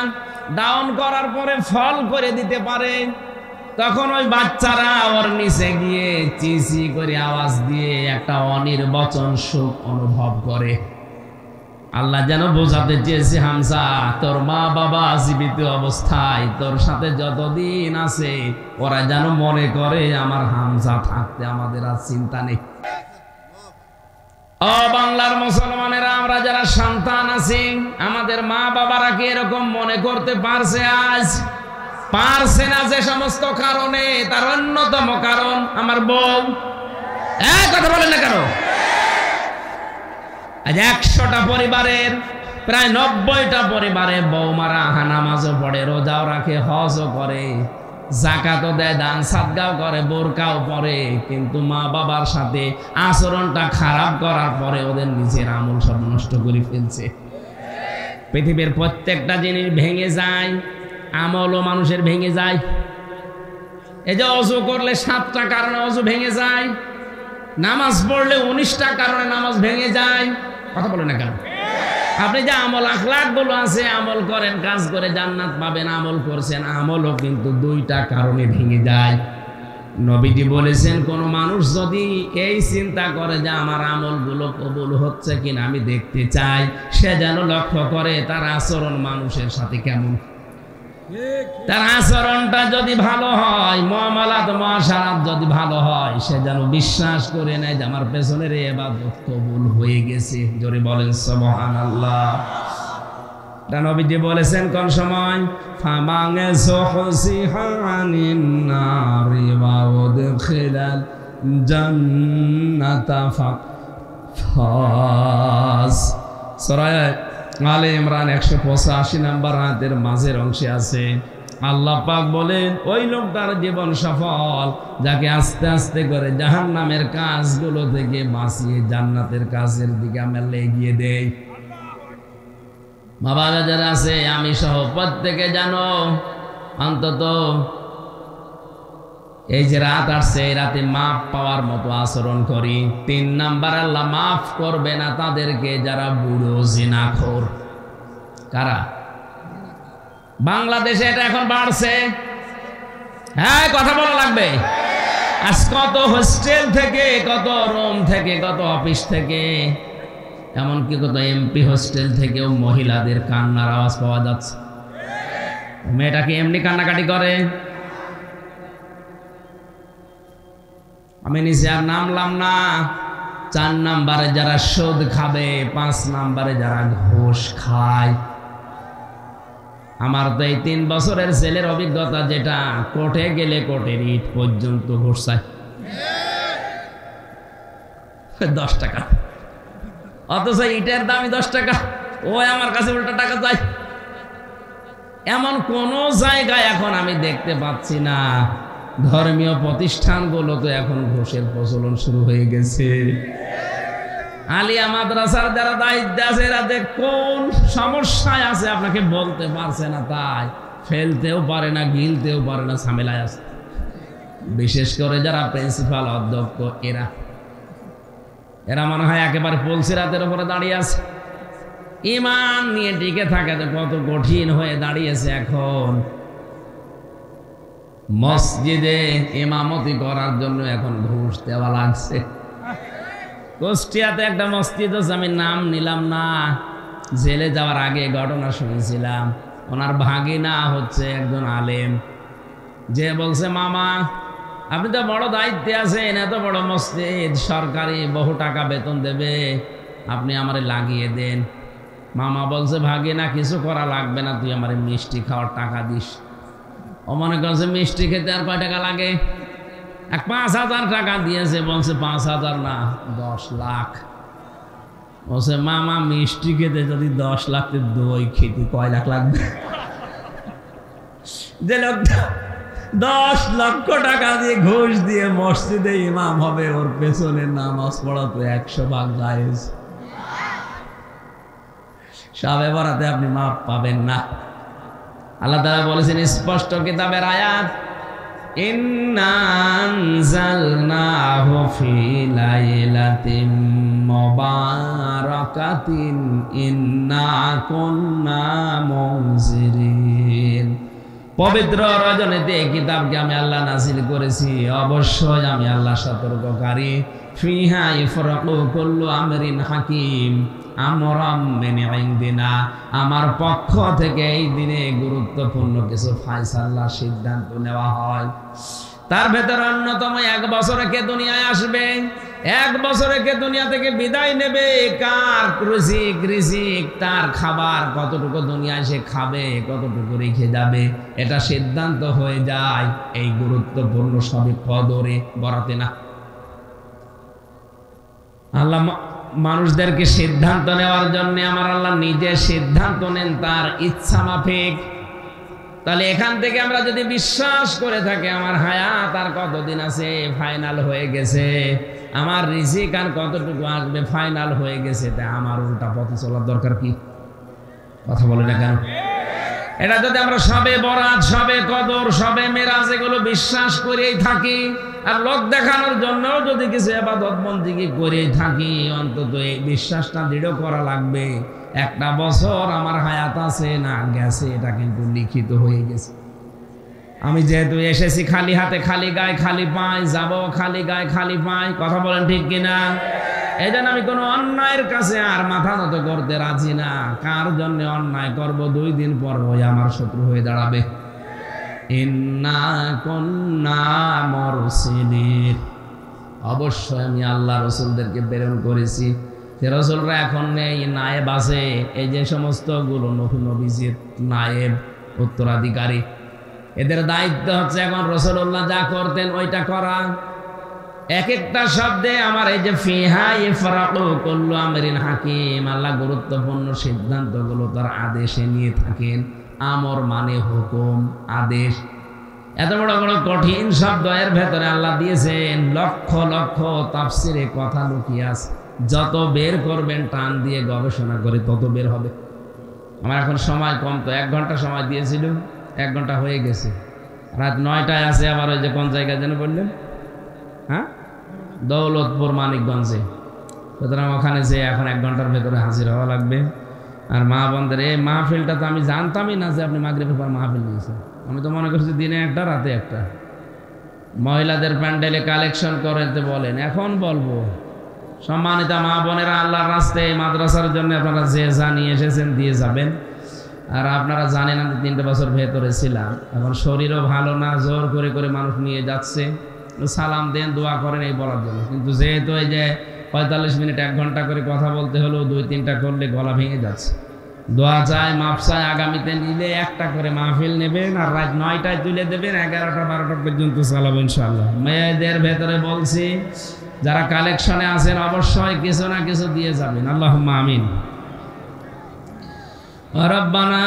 ডাউন করার পরে ফল করে দিতে পারে। তখন ওই বাচ্চারা ওর নিচে গিয়ে চিচি করে আওয়াজ দিয়ে একটা অনির্বচন সুখ অনুভব করে। আল্লাহ যেন বোঝাতে চেয়েছে, হামজা তোর মা বাবা জীবিত অবস্থায় তোর সাথে যতদিন আছে ওরা যেন মনে করে আমার হামজা থাকতে আমাদের আর চিন্তা নেই। ও বাংলার মুসলমানেরা, আমরা যারা সন্তান আছি আমাদের মা বাবারা কি এরকম মনে করতে পারছে? আজ পারছে না। যে সমস্ত কারণে, তার অন্যতম কারণ আমার বউ। কথা বলেন না কেন? আজ 100টা পরিবারের প্রায় 90টা পরিবারে বৌমারা নামাজও পড়ে, রোজাও রাখে, হজও করে, যাকাতও দেয়, দান সাদগাও করে, বোরকাও পরে, কিন্তু মা বাবার সাথে আচরণটা খারাপ করার পরে ওদের নিজের আমল সব নষ্ট করে ফেলছে। পৃথিবীর প্রত্যেকটা জিনিস ভেঙে যায়, আমলও মানুষের ভেঙে যায়। এই যে অজু করলে 7টা কারণে অজু ভেঙে যায়, নামাজ পড়লে 19টা কারণে নামাজ ভেঙে যায়। কথা বলে না কেন? আপনি যে আমল আখলাক গুলো আছে, আমল করেন, কাজ করে জান্নাত পাবেন, আমল করছেন, আমলও কিন্তু 2টা কারণে ভেঙে যায়। নবীজি বলেছেন, কোন মানুষ যদি এই চিন্তা করে যে আমার আমলগুলো কবুল হচ্ছে কিনা আমি দেখতে চাই, সে যেন লক্ষ্য করে তার আচরণ মানুষের সাথে কেমন। তার আচরণটা যদি ভালো হয়, মুআমালাত মুআশারাত যদি ভালো হয়, সে যেন বিশ্বাস করে নেয় যে আমার পেছনের ইবাদত কবুল হয়ে গেছে। জোরে বলেন সুবহানাল্লাহ। নবীজি বলেছেন কোন সময়, ফামাঙ্গে সুহসিহানিন নারি ওয়া উদখিলাল জান্নাতা ফাস। সূরা আলে ইমরান 185 নম্বর আয়াতের মাঝের অংশে আছে, আল্লাহ পাক বলেন ওই লোকটার জীবন সফল যাকে আস্তে আস্তে করে জাহান্নামের কাজগুলো থেকে বাঁচিয়ে জান্নাতের কাজের দিকে আমরা এগিয়ে দেই। বাবা যারা আছে, আমি সহ প্রত্যেকে জানো অন্তত এই যে রাত আসছে, এই রাতে মাফ পাওয়ার মতো আচরণ করি। 3 নাম্বার, আল্লাহ মাফ করবে না তাদেরকে যারা বুড়ো জিনাখোর। কারা? বাংলাদেশে এটা এখন বাড়ছে। হ্যাঁ, কথা বলা লাগবে। আজ কত হোস্টেল থেকে, কত রুম থেকে, কত অফিস থেকে, এমনকি কত এমপি হোস্টেল থেকেও মহিলাদের কান্নার আওয়াজ পাওয়া যাচ্ছে। মেয়েটা কি এমনি কান্নাকাটি করে? আমি নিচে আর নামলাম না। 4 নাম্বারে যারা সুদ খাবে, 5 নাম্বারে যারা ঘুষ খায়। আমার তো এই 3 বছরের ছেলের অভিজ্ঞতা, যেটা কোর্টে গেলে কোর্টের ইট পর্যন্ত ঘুষ চায় 10 টাকা, অথচ ইটের দামই 10 টাকা। ওই আমার কাছে উল্টা টাকা চাই। এমন কোন জায়গায় এখন আমি দেখতে পাচ্ছি না। ধর্মীয় প্রতিষ্ঠানগুলো তো এখন ঘুষের প্রচলন শুরু হয়ে গেছে। আলিয়া মাদ্রাসার যারা দায়িত্বে আছে, এরা যে কোন সমস্যায় আছে আপনাকে বলতে পারছে না, তাই ফেলতেও পারে না, গিলতেও পারে না, ঝামেলায় আছে। বিশেষ করে যারা প্রিন্সিপাল, অধ্যক্ষ, এরা মনে হয় একেবারে পুলসিরাতের উপরে দাঁড়িয়ে আছে। ইমান নিয়ে টিকে থাকে তো কত কঠিন হয়ে দাঁড়িয়েছে এখন। মসজিদে ইমামতি করার জন্য এখন ঘুষ দেওয়া লাগছে। কুষ্টিয়াতে একটা মসজিদ আছে, আমি নাম নিলাম না, জেলে যাওয়ার আগে ঘটনা শুনেছিলাম, ওনার ভাগিনা হচ্ছে একজন আলেম, যে বলছে মামা আপনি তো বড় দায়িত্বে আছেন, এত বড় মসজিদ, সরকারি বহু টাকা বেতন দেবে, আপনি আমারে লাগিয়ে দেন। মামা বলছে ভাগিনা কিছু করা লাগবে না, তুই আমারে মিষ্টি খাওয়ার টাকা দিস। ও মনে করছে মিষ্টি খেতে আর কয় টাকা লাগে, 5,000 টাকা দিয়েছে। বলছে 5,000 না 10 লাখ। বলছে মামা মিষ্টি খেতে যদি 10 লাখ, দই খেতে কয় লাখ লাগবে? যে লোকটা 10 লক্ষ টাকা দিয়ে ঘুষ দিয়ে মসজিদে ইমাম হবে, ওর পেছনে নামাজ পড়া তো 100 ভাগ জায়েজ। শবে বরাতে আপনি মাপ পাবেন না। আল্লাহ তাআলা বলেছেন স্পষ্ট কিতাবের আয়াত, ইন্না আনজালনাহু ফি লাইলাতিন মুবারাকাতিন ইন্না কুন্না মুনজিরিন। পবিত্র রজনীতে এই কিতাবকে আমি আল্লাহ নাযিল করেছি, অবশ্যই আমি আল্লাহ সতর্ককারী। ফিহা ইফরাকু কুল্লু আমরিন হাকিম আমরাম মিন ইনদিনা, আমার পক্ষ থেকে এই দিনে গুরুত্বপূর্ণ কিছু ফায়সালা সিদ্ধান্ত নেওয়া হয়। তার ভেতরে অন্যতম 1 বছরে কে দুনিয়ায় আসবে, 1 বছরে কে দুনিয়া থেকে বিদায় নেবে, কার রিজিক তার খাবার কতটুকু দুনিয়ায় সে খাবে, কতটুকু রেখে যাবে, এটা সিদ্ধান্ত হয়ে যায় এই গুরুত্বপূর্ণ সবে কদরে বরাতে না। আল্লাহ মানুষদেরকে সিদ্ধান্ত নেওয়ার জন্য আমার আল্লাহ নিজে সিদ্ধান্ত নেন তার ইচ্ছা মাফিক। তাহলে এখান থেকে আমরা যদি বিশ্বাস করে থাকি আমার হায়াত আর কতদিন আছে, ফাইনাল হয়ে গেছে, আমার রিজিক আর কতটুকু আসবে, ফাইনাল হয়ে গেছে, তাই আমার উল্টা পথে চলার দরকার কি? কথা বলে না কেন? এটা যদি আমরা সবে বরাত, সবে কদর, সবে মেরাজ এগুলো বিশ্বাস করেই থাকি, আর লোক দেখানোর জন্য যদি কিছু ইবাদত বন্দেগী করেই থাকি, অন্তত এই বিশ্বাসটা দৃঢ় করা লাগবে 1টা বছর আমার হায়াত আছে না গেছে, এটা কিন্তু লিখিত হয়ে গেছে। আমি যেহেতু এসেছি খালি হাতে, খালি গায়ে, খালি পায়ে, যাব খালি গায়ে, খালি পায়ে। কথা বলেন ঠিক কিনা? এই জন্য আমি কোনো অন্যায়ের কাছে আর মাথা নত করতে রাজি না। কার জন্য অন্যায় করব, 2 দিন পর ওই আমার শত্রু হয়ে দাঁড়াবে। ইন্না কুন্না মুরসিলিন, অবশ্যই আমি আল্লাহ রসুলদেরকে প্রেরণ করেছি। যে রসুলরা এখন নেই, নায়েব আছে, এই যে সমস্ত গুলো নবীজির নায়েব, উত্তরাধিকারী, এদের দায়িত্ব হচ্ছে এখন রাসূলুল্লাহ যা করতেন ওইটা করা। এক একটা শব্দে আমার এই যে ফিহা ইফরাকু কুল্লু আমরিন হাকিম, আল্লাহ গুরুত্বপূর্ণ সিদ্ধান্তগুলো তার আদেশে নিয়ে থাকেন। আমর মানে হুকুম, আদেশ। এত বড় বড় কঠিন শব্দ এর ভেতরে আল্লাহ দিয়েছেন, লক্ষ লক্ষ তাফসিরে কথা লুকিয়ে আছে। যত বের করবেন টান দিয়ে গবেষণা করে তত বের হবে। আমার এখন সময় কম, তো 1 ঘন্টা সময় দিয়েছিল, 1 ঘন্টা হয়ে গেছে। রাত 9টায় আছে আবার, ওই যে কোন জায়গায় যেন বললেন, হ্যাঁ, দৌলতপুর মানিকগঞ্জে। সুতরাং ওখানে যে এখন 1 ঘন্টার ভেতরে হাজির হওয়া লাগবে। আর মা বোনদের এই মাহফিলটা তো আমি জানতামই না যে আপনি মাগরিবের পর মাহফিল নিয়েছেন। আমি তো মনে করছি দিনে 1টা রাতে 1টা। মহিলাদের প্যান্ডেলে কালেকশন করতে বলেন, এখন বলবো সম্মানিত মা বোনেরা, আল্লাহর রাস্তায় মাদ্রাসার জন্য আপনারা যে জানিয়ে এসেছেন দিয়ে যাবেন। আর আপনারা জানেন আমি 3 বছর ভেতরে ছিলাম, এখন শরীরও ভালো না, জোর করে করে মানুষ নিয়ে যাচ্ছে। সালাম দেন, দোয়া করেন এই বলার জন্য। কিন্তু যেহেতু এই যে 45 মিনিট 1 ঘন্টা করে কথা বলতে হলো, 2-3টা করলে গলা ভেঙে যাচ্ছে। দোয়া চায়, মাপ চায়, আগামীতে নিলে 1টা করে মাহফিল নেবেন, আর রাত 9টায় তুলে দেবেন, 11টা-12টা পর্যন্ত চালাবো ইনশাআল্লাহ। মেয়েদের ভেতরে বলছি, যারা কালেকশনে আছেন অবশ্যই কিছু না কিছু দিয়ে যাবেন। আল্লাহুম্মা আমিন। রব্বানা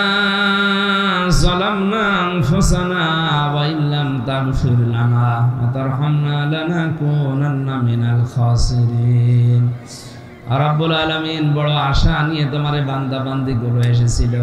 যালামনা আনফুসানা ওয়া ইল্লাম তাগফির লানা ওয়া তারহামনা লানাকুনান্না মিনাল খাসিরিন। রব্বুল আলামিন, বড় আশা নিয়ে তোমার বান্দা বান্দিগুলো এসেছিল।